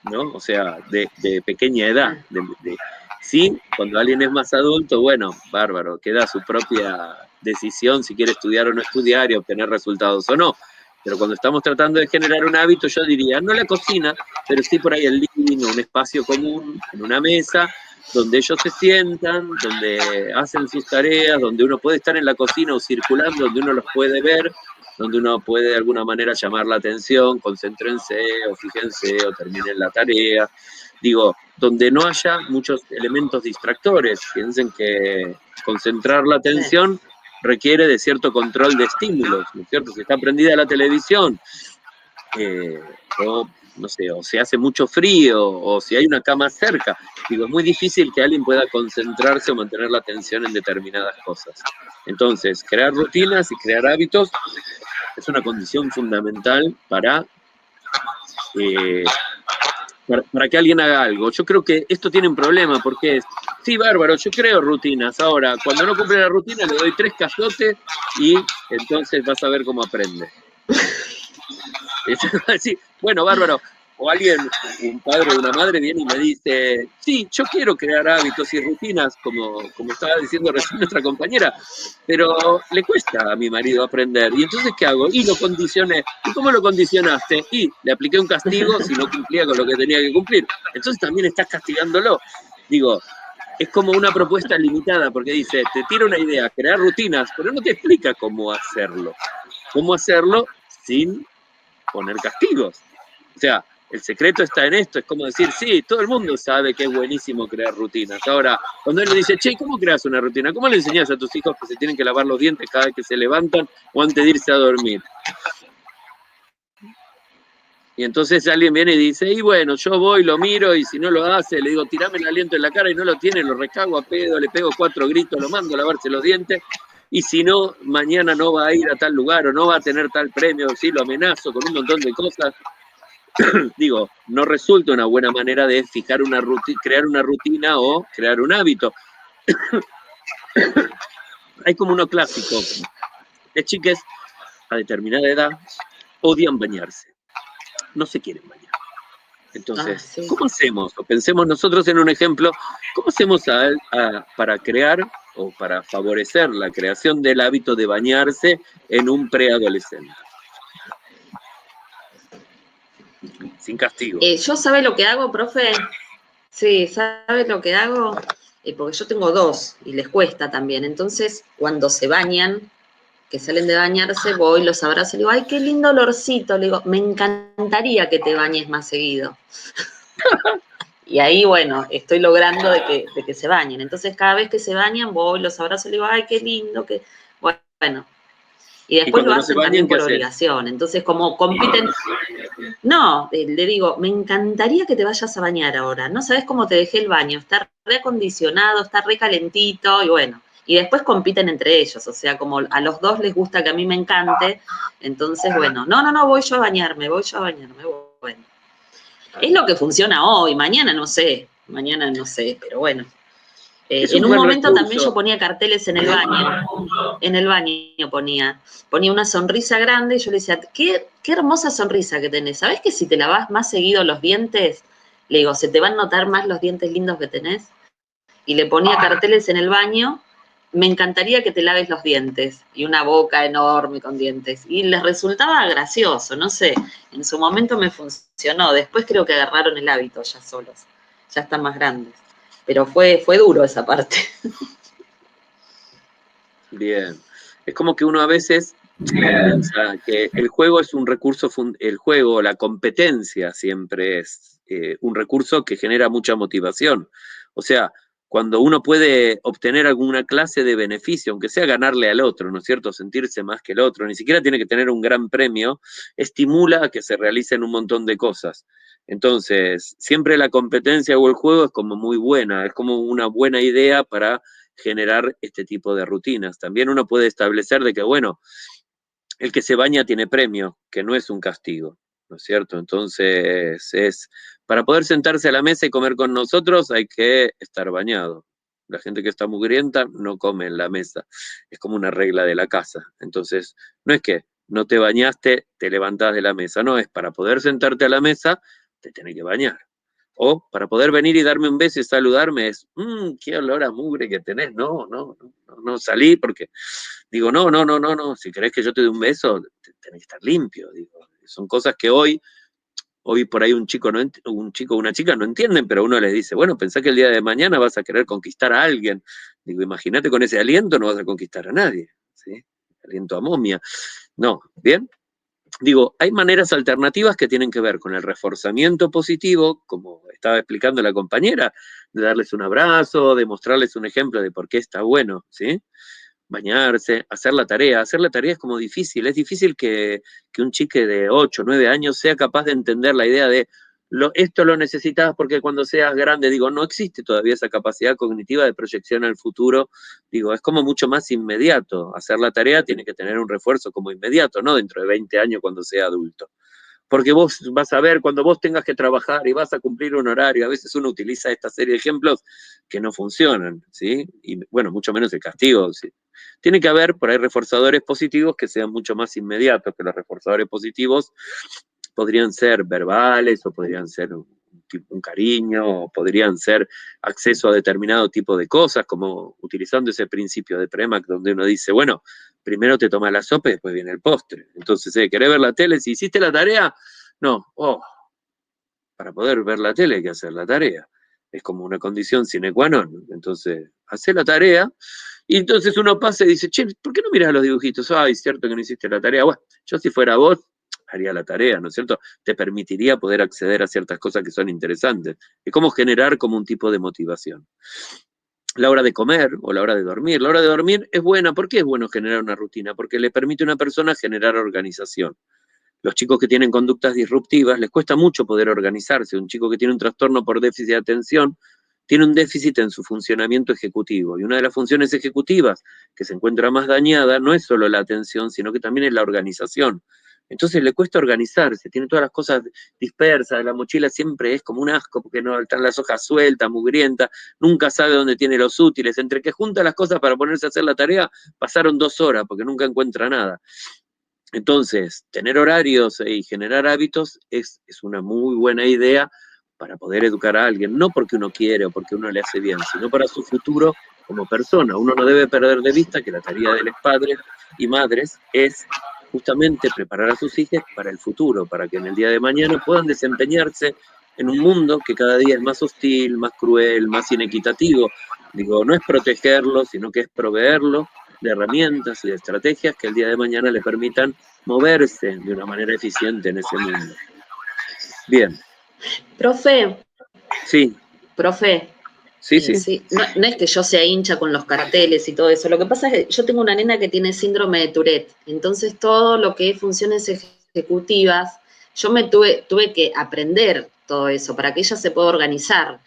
¿no? O sea, de pequeña edad, Sí, cuando alguien es más adulto, bueno, bárbaro, queda su propia decisión si quiere estudiar o no estudiar y obtener resultados o no. Pero cuando estamos tratando de generar un hábito, yo diría, no la cocina, pero sí por ahí el living o un espacio común, en una mesa, donde ellos se sientan, donde hacen sus tareas, donde uno puede estar en la cocina o circulando, donde uno los puede ver, donde uno puede de alguna manera llamar la atención, concéntrense o fíjense o terminen la tarea. Digo, donde no haya muchos elementos distractores. Piensen que concentrar la atención requiere de cierto control de estímulos, ¿no es cierto? Si está prendida la televisión, o no sé, o se hace mucho frío, o si hay una cama cerca, digo, es muy difícil que alguien pueda concentrarse o mantener la atención en determinadas cosas. Entonces, crear rutinas y crear hábitos es una condición fundamental para que alguien haga algo. Yo creo que esto tiene un problema, porque es, sí, bárbaro, yo creo rutinas. Ahora, cuando no cumple la rutina, le doy 3 cazotes y entonces vas a ver cómo aprende. Sí, bueno, bárbaro. O alguien, un padre o una madre viene y me dice, sí, yo quiero crear hábitos y rutinas, como estaba diciendo recién nuestra compañera, pero le cuesta a mi marido aprender. ¿Y entonces qué hago? Y lo condicioné. ¿Y cómo lo condicionaste? Y le apliqué un castigo si no cumplía con lo que tenía que cumplir. Entonces también estás castigándolo. Digo, es como una propuesta limitada, porque dice, te tira una idea, crear rutinas, pero no te explica cómo hacerlo. Cómo hacerlo sin poner castigos. O sea, el secreto está en esto, es como decir, sí, todo el mundo sabe que es buenísimo crear rutinas. Ahora, cuando él le dice, che, ¿cómo creas una rutina? ¿Cómo le enseñas a tus hijos que se tienen que lavar los dientes cada vez que se levantan o antes de irse a dormir? Y entonces alguien viene y dice, y bueno, yo voy, lo miro, y si no lo hace, le digo, tirame el aliento en la cara, y no lo tiene, lo recago a pedo, le pego 4 gritos, lo mando a lavarse los dientes, y si no, mañana no va a ir a tal lugar, o no va a tener tal premio, sí, lo amenazo con un montón de cosas. Digo, no resulta una buena manera de fijar una rutina, crear una rutina o crear un hábito. Hay como uno clásico. Las chicas a determinada edad odian bañarse. No se quieren bañar. Entonces, sí. ¿cómo hacemos? O pensemos nosotros en un ejemplo, ¿cómo hacemos para crear o para favorecer la creación del hábito de bañarse en un preadolescente? Sin castigo. ¿Yo sabe lo que hago, profe? Sí, ¿sabe lo que hago? Porque yo tengo 2 y les cuesta también. Entonces, cuando se bañan, que salen de bañarse, voy, los abrazo y digo, ay, qué lindo olorcito. Le digo, me encantaría que te bañes más seguido. Y ahí, bueno, estoy logrando de que se bañen. Entonces, cada vez que se bañan, voy, los abrazo y le digo, ay, qué lindo, que bueno. Y después lo hacen también por obligación. Entonces, como compiten... No, le digo, me encantaría que te vayas a bañar ahora. No sabes cómo te dejé el baño. Está reacondicionado, está recalentito y bueno. Y después compiten entre ellos. O sea, como a los 2 les gusta que a mí me encante. Entonces, bueno, no, voy yo a bañarme. Bueno. Es lo que funciona hoy. Mañana no sé, pero bueno. En un momento recurso. También yo ponía carteles en el baño ponía una sonrisa grande y yo le decía, qué hermosa sonrisa que tenés, ¿sabés que si te lavás más seguido los dientes, le digo, se te van a notar más los dientes lindos que tenés? Y le ponía carteles en el baño, me encantaría que te laves los dientes, y una boca enorme con dientes, y les resultaba gracioso, no sé, en su momento me funcionó, después creo que agarraron el hábito ya solos, ya están más grandes. Pero fue duro esa parte. Bien. Es como que uno a veces piensa que el juego es un recurso, el juego, la competencia siempre es un recurso que genera mucha motivación. O sea, cuando uno puede obtener alguna clase de beneficio, aunque sea ganarle al otro, ¿no es cierto? Sentirse más que el otro, ni siquiera tiene que tener un gran premio, estimula a que se realicen un montón de cosas. Entonces, siempre la competencia o el juego es como muy buena, es como una buena idea para generar este tipo de rutinas. También uno puede establecer de que, bueno, el que se baña tiene premio, que no es un castigo, ¿no es cierto? Entonces, para poder sentarse a la mesa y comer con nosotros hay que estar bañado. La gente que está mugrienta no come en la mesa. Es como una regla de la casa. Entonces, no es que no te bañaste, te levantás de la mesa. No, es para poder sentarte a la mesa, te tenés que bañar. O para poder venir y darme un beso y saludarme es, qué olor a mugre que tenés, no salí porque, digo, no, si querés que yo te dé un beso, tenés que estar limpio, digo, son cosas que hoy por ahí un chico o una chica no entienden, pero uno les dice, bueno, pensá que el día de mañana vas a querer conquistar a alguien, digo, imagínate con ese aliento no vas a conquistar a nadie, ¿sí? Aliento a momia, no, ¿bien? Digo, hay maneras alternativas que tienen que ver con el reforzamiento positivo, como estaba explicando la compañera, de darles un abrazo, de mostrarles un ejemplo de por qué está bueno, ¿sí? Bañarse, hacer la tarea. Hacer la tarea es como difícil, es difícil que un chique de 8, 9 años sea capaz de entender la idea de esto lo necesitas porque cuando seas grande, digo, no existe todavía esa capacidad cognitiva de proyección al futuro, digo, es como mucho más inmediato. Hacer la tarea tiene que tener un refuerzo como inmediato, no dentro de 20 años cuando sea adulto. Porque vos vas a ver, cuando vos tengas que trabajar y vas a cumplir un horario, a veces uno utiliza esta serie de ejemplos que no funcionan, ¿sí? Y bueno, mucho menos el castigo, ¿sí? Tiene que haber por ahí reforzadores positivos que sean mucho más inmediatos, que los reforzadores positivos podrían ser verbales o podrían ser un cariño, o podrían ser acceso a determinado tipo de cosas, como utilizando ese principio de Premack donde uno dice, bueno, primero te tomas la sopa y después viene el postre. Entonces, ¿querés ver la tele? Si hiciste la tarea, no, para poder ver la tele hay que hacer la tarea. Es como una condición sine qua non. Entonces, hace la tarea, y entonces uno pasa y dice, che, ¿por qué no miras los dibujitos? Ay, cierto que no hiciste la tarea. Bueno, yo si fuera vos, haría la tarea, ¿no es cierto? Te permitiría poder acceder a ciertas cosas que son interesantes. Es como generar como un tipo de motivación. La hora de comer o la hora de dormir. La hora de dormir es buena. ¿Por qué es bueno generar una rutina? Porque le permite a una persona generar organización. Los chicos que tienen conductas disruptivas les cuesta mucho poder organizarse. Un chico que tiene un trastorno por déficit de atención tiene un déficit en su funcionamiento ejecutivo. Y una de las funciones ejecutivas que se encuentra más dañada no es solo la atención, sino que también es la organización. Entonces le cuesta organizarse, tiene todas las cosas dispersas, la mochila siempre es como un asco porque no están las hojas sueltas, mugrientas, nunca sabe dónde tiene los útiles. Entre que junta las cosas para ponerse a hacer la tarea, pasaron 2 horas porque nunca encuentra nada. Entonces, tener horarios y generar hábitos es una muy buena idea para poder educar a alguien, no porque uno quiere o porque uno le hace bien, sino para su futuro como persona. Uno no debe perder de vista que la tarea de los padres y madres es justamente preparar a sus hijos para el futuro, para que en el día de mañana puedan desempeñarse en un mundo que cada día es más hostil, más cruel, más inequitativo. Digo, no es protegerlo, sino que es proveerlo de herramientas y de estrategias que el día de mañana le permitan moverse de una manera eficiente en ese mundo. Bien. Profe. Sí. Profe. Sí. No es que yo sea hincha con los carteles y todo eso. Lo que pasa es que yo tengo una nena que tiene síndrome de Tourette. Entonces todo lo que es funciones ejecutivas, yo me tuve que aprender todo eso para que ella se pueda organizar.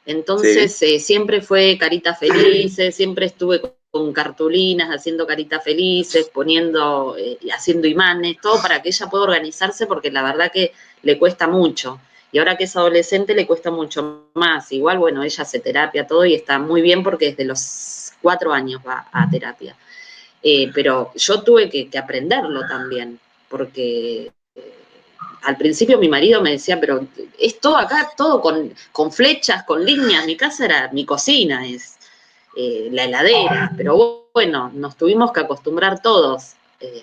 Entonces siempre fue caritas felices, siempre estuve con cartulinas, haciendo caritas felices, haciendo imanes, todo para que ella pueda organizarse, porque la verdad que le cuesta mucho. Y ahora que es adolescente le cuesta mucho más. Igual, bueno, ella hace terapia, todo, y está muy bien porque desde los 4 años va a terapia. Pero yo tuve que aprenderlo también, porque al principio mi marido me decía, pero es todo acá, todo con flechas, con líneas. Mi casa era mi cocina, es la heladera. Pero bueno, nos tuvimos que acostumbrar todos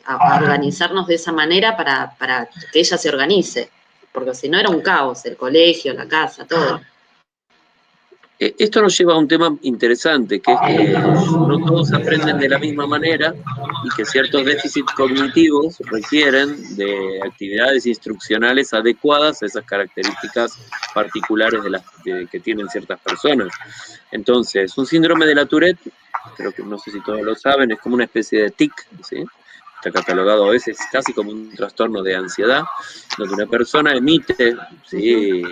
a organizarnos de esa manera para que ella se organice. Porque si no era un caos, el colegio, la casa, todo. Esto nos lleva a un tema interesante, que es que no todos aprenden de la misma manera y que ciertos déficits cognitivos requieren de actividades instruccionales adecuadas a esas características particulares que tienen ciertas personas. Entonces, un síndrome de la Tourette, creo que no sé si todos lo saben, es como una especie de tic, ¿sí? Está catalogado a veces casi como un trastorno de ansiedad, donde una persona emite, ¿sí?,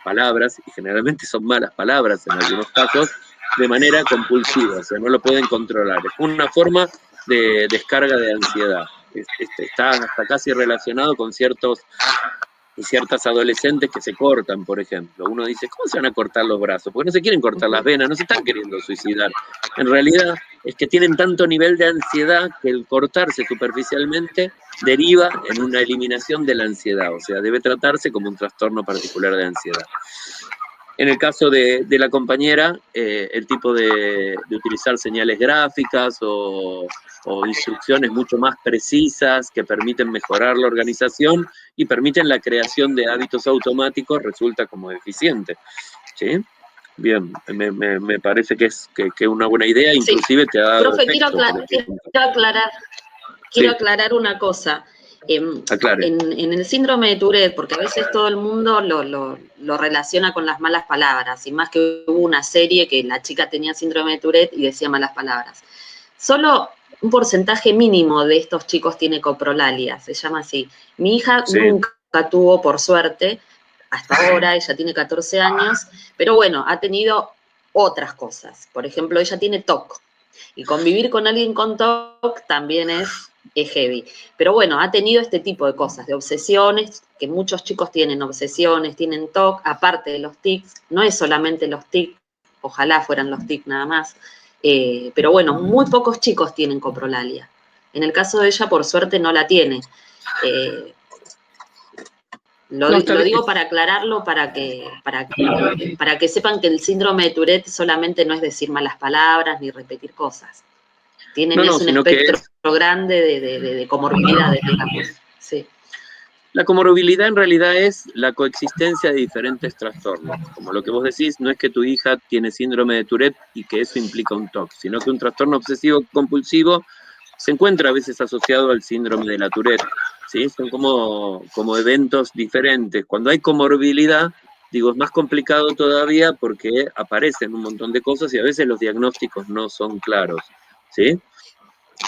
palabras, y generalmente son malas palabras en algunos casos, de manera compulsiva, o sea, no lo pueden controlar. Es una forma de descarga de ansiedad. Está hasta casi relacionado con ciertas adolescentes que se cortan, por ejemplo. Uno dice, ¿cómo se van a cortar los brazos? Porque no se quieren cortar las venas, no se están queriendo suicidar. En realidad, es que tienen tanto nivel de ansiedad que el cortarse superficialmente deriva en una eliminación de la ansiedad, o sea, debe tratarse como un trastorno particular de ansiedad. En el caso de la compañera, el tipo de utilizar señales gráficas o instrucciones mucho más precisas que permiten mejorar la organización y permiten la creación de hábitos automáticos resulta como eficiente, ¿sí? Bien, me parece que es una buena idea, inclusive Sí. te ha dado Profe, efecto. quiero aclarar una cosa. Aclare. En el síndrome de Tourette, porque a veces todo el mundo lo relaciona con las malas palabras, y más que hubo una serie que la chica tenía síndrome de Tourette y decía malas palabras. Solo un porcentaje mínimo de estos chicos tiene coprolalia, se llama así. Mi hija nunca tuvo, por suerte, hasta ahora, ella tiene 14 años, pero bueno, ha tenido otras cosas. Por ejemplo, ella tiene TOC, y convivir con alguien con TOC también es heavy. Pero bueno, ha tenido este tipo de cosas, de obsesiones, que muchos chicos tienen obsesiones, tienen TOC, aparte de los tics, no es solamente los tics, ojalá fueran los tics nada más, pero bueno, muy pocos chicos tienen coprolalia. En el caso de ella, por suerte, no la tiene. Lo digo para aclararlo, para que sepan que el síndrome de Tourette solamente no es decir malas palabras ni repetir cosas. Es un espectro grande de comorbilidades, digamos. Sí. La comorbilidad en realidad es la coexistencia de diferentes trastornos. Como lo que vos decís, no es que tu hija tiene síndrome de Tourette y que eso implica un TOC, sino que un trastorno obsesivo compulsivo se encuentra a veces asociado al síndrome de la Tourette, ¿sí? Son como eventos diferentes. Cuando hay comorbilidad, digo, es más complicado todavía porque aparecen un montón de cosas y a veces los diagnósticos no son claros, ¿sí?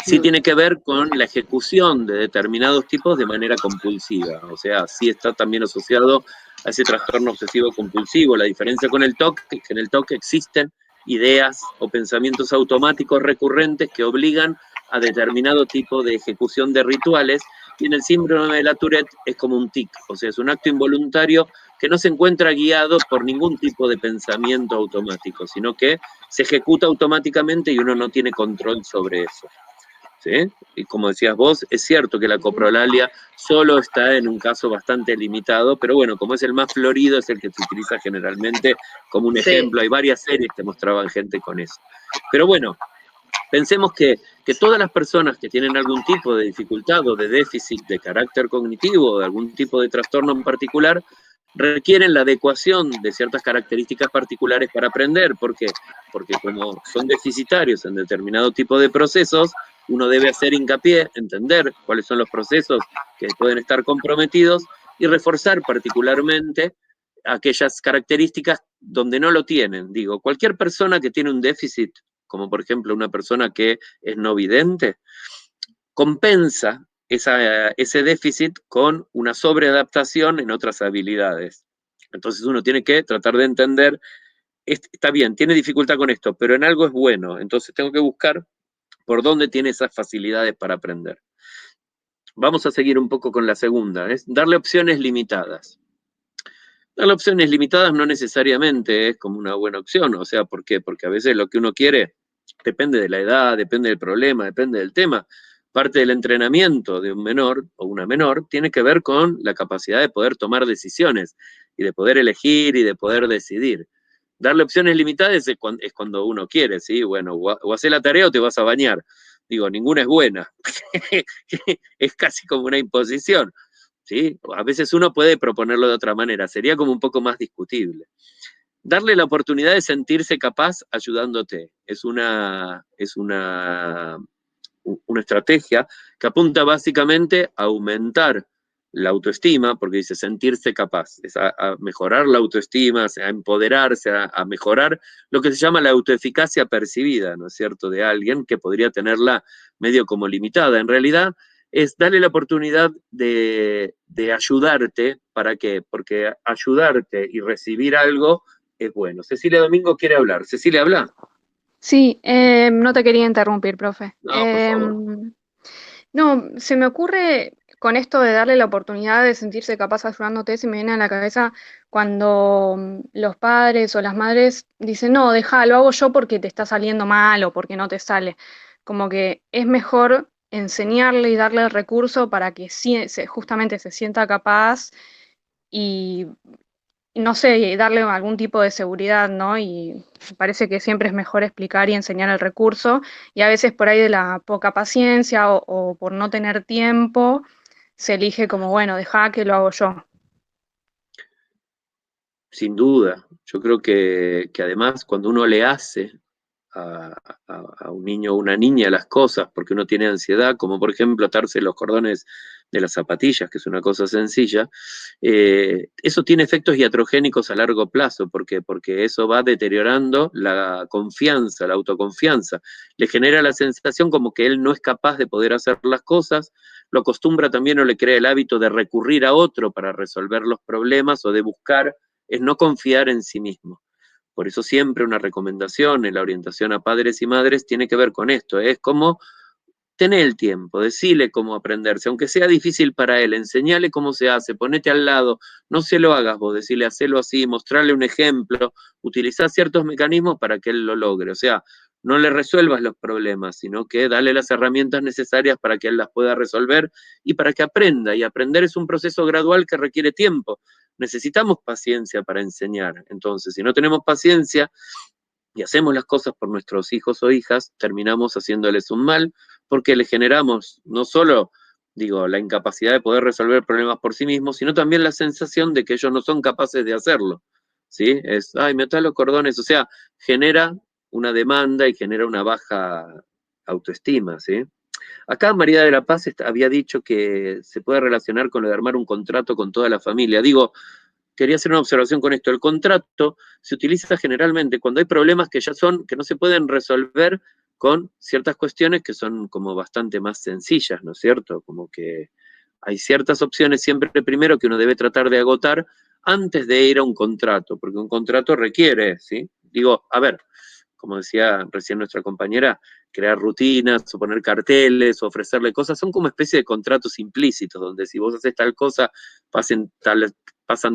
Sí tiene que ver con la ejecución de determinados tipos de manera compulsiva, o sea, sí está también asociado a ese trastorno obsesivo compulsivo. La diferencia con el TOC es que en el TOC existen ideas o pensamientos automáticos recurrentes que obligan a determinado tipo de ejecución de rituales, y en el síndrome de la Tourette es como un tic, o sea, es un acto involuntario que no se encuentra guiado por ningún tipo de pensamiento automático, sino que se ejecuta automáticamente y uno no tiene control sobre eso. ¿Sí? Y como decías vos, es cierto que la coprolalia solo está en un caso bastante limitado, pero bueno, como es el más florido, es el que se utiliza generalmente como un ejemplo. Hay varias series que mostraban gente con eso. Pero bueno, pensemos que todas las personas que tienen algún tipo de dificultad o de déficit de carácter cognitivo o de algún tipo de trastorno en particular, requieren la adecuación de ciertas características particulares para aprender. ¿Por qué? Porque como son deficitarios en determinado tipo de procesos, uno debe hacer hincapié, entender cuáles son los procesos que pueden estar comprometidos y reforzar particularmente aquellas características donde no lo tienen. Digo, cualquier persona que tiene un déficit, como por ejemplo una persona que es no vidente, compensa ese déficit con una sobreadaptación en otras habilidades. Entonces uno tiene que tratar de entender, está bien, tiene dificultad con esto, pero en algo es bueno, entonces tengo que buscar por dónde tiene esas facilidades para aprender. Vamos a seguir un poco con la segunda, es darle opciones limitadas. Darle opciones limitadas no necesariamente es como una buena opción, o sea, ¿por qué? Porque a veces lo que uno quiere depende de la edad, depende del problema, depende del tema. Parte del entrenamiento de un menor o una menor tiene que ver con la capacidad de poder tomar decisiones y de poder elegir y de poder decidir. Darle opciones limitadas es cuando uno quiere, ¿sí? Bueno, o hacer la tarea o te vas a bañar. Digo, ninguna es buena. Es casi como una imposición, ¿sí? A veces uno puede proponerlo de otra manera, sería como un poco más discutible. Darle la oportunidad de sentirse capaz ayudándote es una estrategia que apunta básicamente a aumentar la autoestima, porque dice sentirse capaz, es a mejorar la autoestima, a empoderarse, a mejorar lo que se llama la autoeficacia percibida, ¿no es cierto?, de alguien que podría tenerla medio como limitada. En realidad es darle la oportunidad de ayudarte. ¿Para qué? Porque ayudarte y recibir algo es bueno. Cecilia Domingo quiere hablar. Cecilia, habla. Sí, no te quería interrumpir, profe. No, por favor. No, se me ocurre con esto de darle la oportunidad de sentirse capaz ayudándote, se me viene a la cabeza cuando los padres o las madres dicen, no, deja, lo hago yo porque te está saliendo mal o porque no te sale. Como que es mejor enseñarle y darle el recurso para que justamente se sienta capaz y, no sé, y darle algún tipo de seguridad, ¿no? Y me parece que siempre es mejor explicar y enseñar el recurso, y a veces por ahí de la poca paciencia o por no tener tiempo, se elige como, bueno, deja que lo hago yo. Sin duda, yo creo que además cuando uno le hace a un niño o una niña las cosas porque uno tiene ansiedad, como por ejemplo atarse los cordones de las zapatillas, que es una cosa sencilla, eso tiene efectos iatrogénicos a largo plazo, porque eso va deteriorando la confianza, la autoconfianza, le genera la sensación como que él no es capaz de poder hacer las cosas, lo acostumbra también o le crea el hábito de recurrir a otro para resolver los problemas o de buscar, es no confiar en sí mismo. Por eso siempre una recomendación en la orientación a padres y madres tiene que ver con esto, es como tener el tiempo, decirle cómo aprenderse, aunque sea difícil para él, enseñale cómo se hace, ponete al lado, no se lo hagas vos, decirle hacelo así, mostrarle un ejemplo, utilizar ciertos mecanismos para que él lo logre, o sea, no le resuelvas los problemas, sino que dale las herramientas necesarias para que él las pueda resolver y para que aprenda, y aprender es un proceso gradual que requiere tiempo. Necesitamos paciencia para enseñar, entonces si no tenemos paciencia y hacemos las cosas por nuestros hijos o hijas, terminamos haciéndoles un mal porque les generamos no solo, digo, la incapacidad de poder resolver problemas por sí mismos, sino también la sensación de que ellos no son capaces de hacerlo, ¿sí? Es, ay, me atá los cordones, o sea, genera una demanda y genera una baja autoestima, ¿sí? Acá María de la Paz había dicho que se puede relacionar con lo de armar un contrato con toda la familia. Digo, quería hacer una observación con esto. El contrato se utiliza generalmente cuando hay problemas que ya son, que no se pueden resolver con ciertas cuestiones que son como bastante más sencillas, ¿no es cierto? Como que hay ciertas opciones siempre primero que uno debe tratar de agotar antes de ir a un contrato, porque un contrato requiere, ¿sí? Digo, a ver, como decía recién nuestra compañera, crear rutinas, o poner carteles, o ofrecerle cosas, son como especie de contratos implícitos, donde si vos haces tal cosa, pasan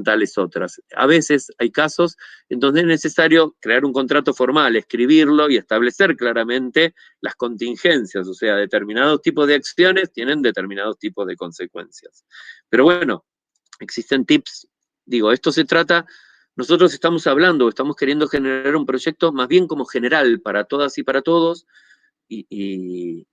tales otras. A veces hay casos en donde es necesario crear un contrato formal, escribirlo y establecer claramente las contingencias, o sea, determinados tipos de acciones tienen determinados tipos de consecuencias. Pero bueno, existen tips, digo, esto se trata, nosotros estamos hablando, estamos queriendo generar un proyecto más bien como general para todas y para todos, y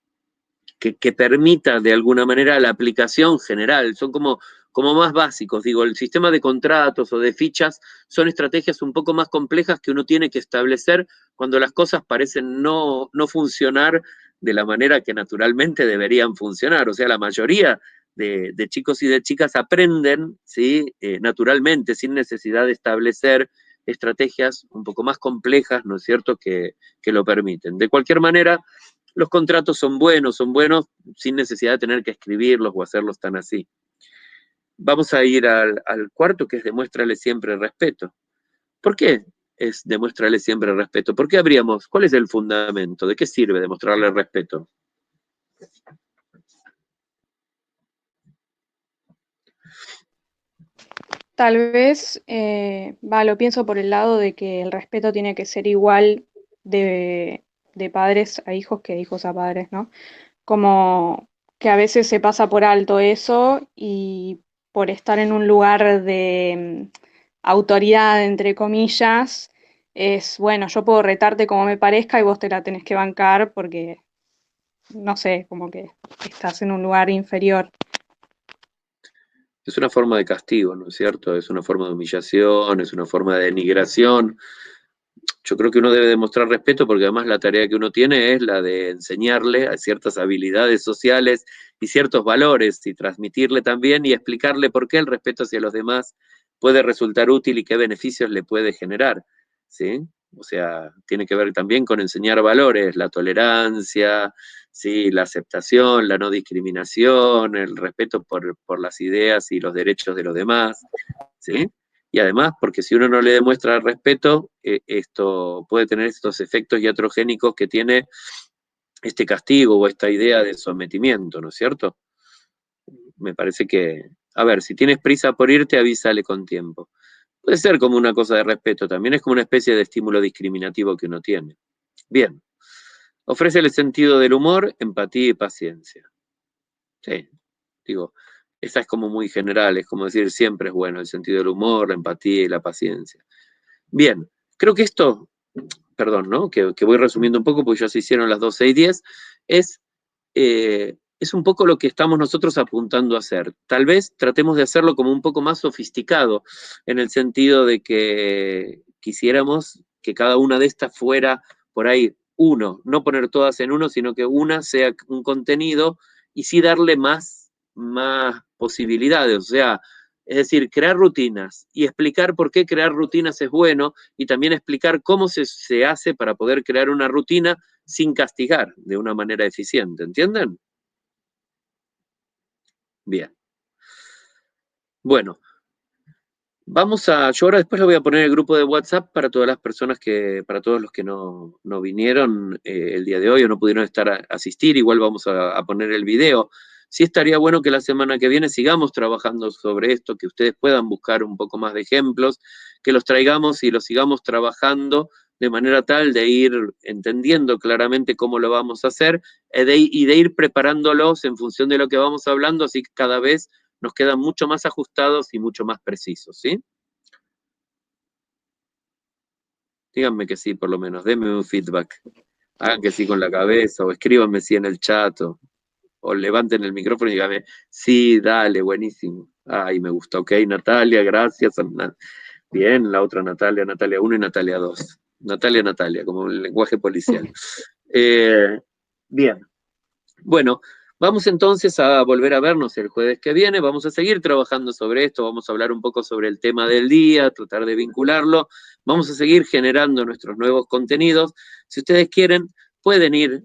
que permita de alguna manera la aplicación general, son como más básicos, digo, el sistema de contratos o de fichas son estrategias un poco más complejas que uno tiene que establecer cuando las cosas parecen no funcionar de la manera que naturalmente deberían funcionar, o sea, la mayoría de chicos y de chicas aprenden, ¿sí? Naturalmente, sin necesidad de establecer estrategias un poco más complejas, ¿no es cierto?, que lo permiten. De cualquier manera, los contratos son buenos sin necesidad de tener que escribirlos o hacerlos tan así. Vamos a ir al cuarto, que es demuéstrale siempre respeto. ¿Por qué es demuéstrale siempre respeto? ¿Por qué habríamos? ¿Cuál es el fundamento? ¿De qué sirve demostrarle respeto? Tal vez, lo pienso por el lado de que el respeto tiene que ser igual de padres a hijos que de hijos a padres, ¿no? Como que a veces se pasa por alto eso y por estar en un lugar de autoridad, entre comillas, es, bueno, yo puedo retarte como me parezca y vos te la tenés que bancar porque, no sé, como que estás en un lugar inferior. Es una forma de castigo, ¿no es cierto? Es una forma de humillación, es una forma de denigración. Yo creo que uno debe demostrar respeto porque además la tarea que uno tiene es la de enseñarle a ciertas habilidades sociales y ciertos valores y transmitirle también y explicarle por qué el respeto hacia los demás puede resultar útil y qué beneficios le puede generar, ¿sí? O sea, tiene que ver también con enseñar valores, la tolerancia, ¿sí? La aceptación, la no discriminación, el respeto por las ideas y los derechos de los demás, ¿sí? Y además, porque si uno no le demuestra respeto, esto puede tener estos efectos iatrogénicos que tiene este castigo o esta idea de sometimiento, ¿no es cierto? me parece que, a ver, si tienes prisa por irte, avísale con tiempo. Puede ser como una cosa de respeto, también es como una especie de estímulo discriminativo que uno tiene. Bien, ofrece el sentido del humor, empatía y paciencia. Sí, digo, esa es como muy general, es como decir, siempre es bueno el sentido del humor, la empatía y la paciencia. Bien, creo que esto, perdón, ¿no? Que voy resumiendo un poco porque ya se hicieron las 12:10, es un poco lo que estamos nosotros apuntando a hacer. Tal vez tratemos de hacerlo como un poco más sofisticado, en el sentido de que quisiéramos que cada una de estas fuera por ahí uno, no poner todas en uno, sino que una sea un contenido y sí darle más posibilidades. O sea, es decir, crear rutinas y explicar por qué crear rutinas es bueno y también explicar cómo se hace para poder crear una rutina sin castigar de una manera eficiente, ¿entienden? Bien. Bueno, yo ahora después lo voy a poner en el grupo de WhatsApp para todas las personas para todos los que no vinieron el día de hoy o no pudieron asistir, igual vamos a poner el video. Sí estaría bueno que la semana que viene sigamos trabajando sobre esto, que ustedes puedan buscar un poco más de ejemplos, que los traigamos y los sigamos trabajando de manera tal de ir entendiendo claramente cómo lo vamos a hacer y de ir preparándolos en función de lo que vamos hablando, así que cada vez nos quedan mucho más ajustados y mucho más precisos, ¿sí? Díganme que sí, por lo menos, denme un feedback. Hagan que sí con la cabeza, o escríbanme sí en el chat, o levanten el micrófono y díganme, sí, dale, buenísimo. Ay, me gusta, ok, Natalia, gracias. Bien, la otra Natalia 1 y Natalia 2. Natalia, como un lenguaje policial. Bien. Bueno, vamos entonces a volver a vernos el jueves que viene, vamos a seguir trabajando sobre esto, vamos a hablar un poco sobre el tema del día, tratar de vincularlo, vamos a seguir generando nuestros nuevos contenidos. Si ustedes quieren, pueden ir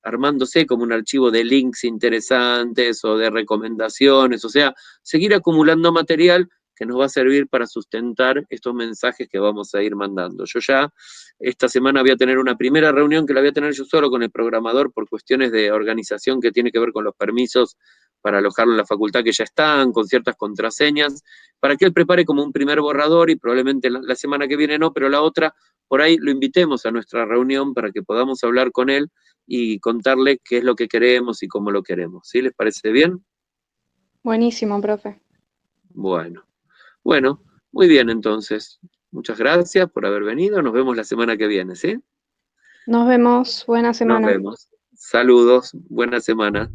armándose como un archivo de links interesantes o de recomendaciones, o sea, seguir acumulando material que nos va a servir para sustentar estos mensajes que vamos a ir mandando. Yo ya esta semana voy a tener una primera reunión que la voy a tener yo solo con el programador por cuestiones de organización que tiene que ver con los permisos para alojarlo en la facultad que ya están, con ciertas contraseñas, para que él prepare como un primer borrador y probablemente la semana que viene no, pero la otra, por ahí lo invitemos a nuestra reunión para que podamos hablar con él y contarle qué es lo que queremos y cómo lo queremos. ¿Sí? ¿Les parece bien? Buenísimo, profe. Bueno, muy bien entonces. Muchas gracias por haber venido. Nos vemos la semana que viene, ¿sí? Nos vemos. Buena Nos semana. vemos. Saludos. Buena semana.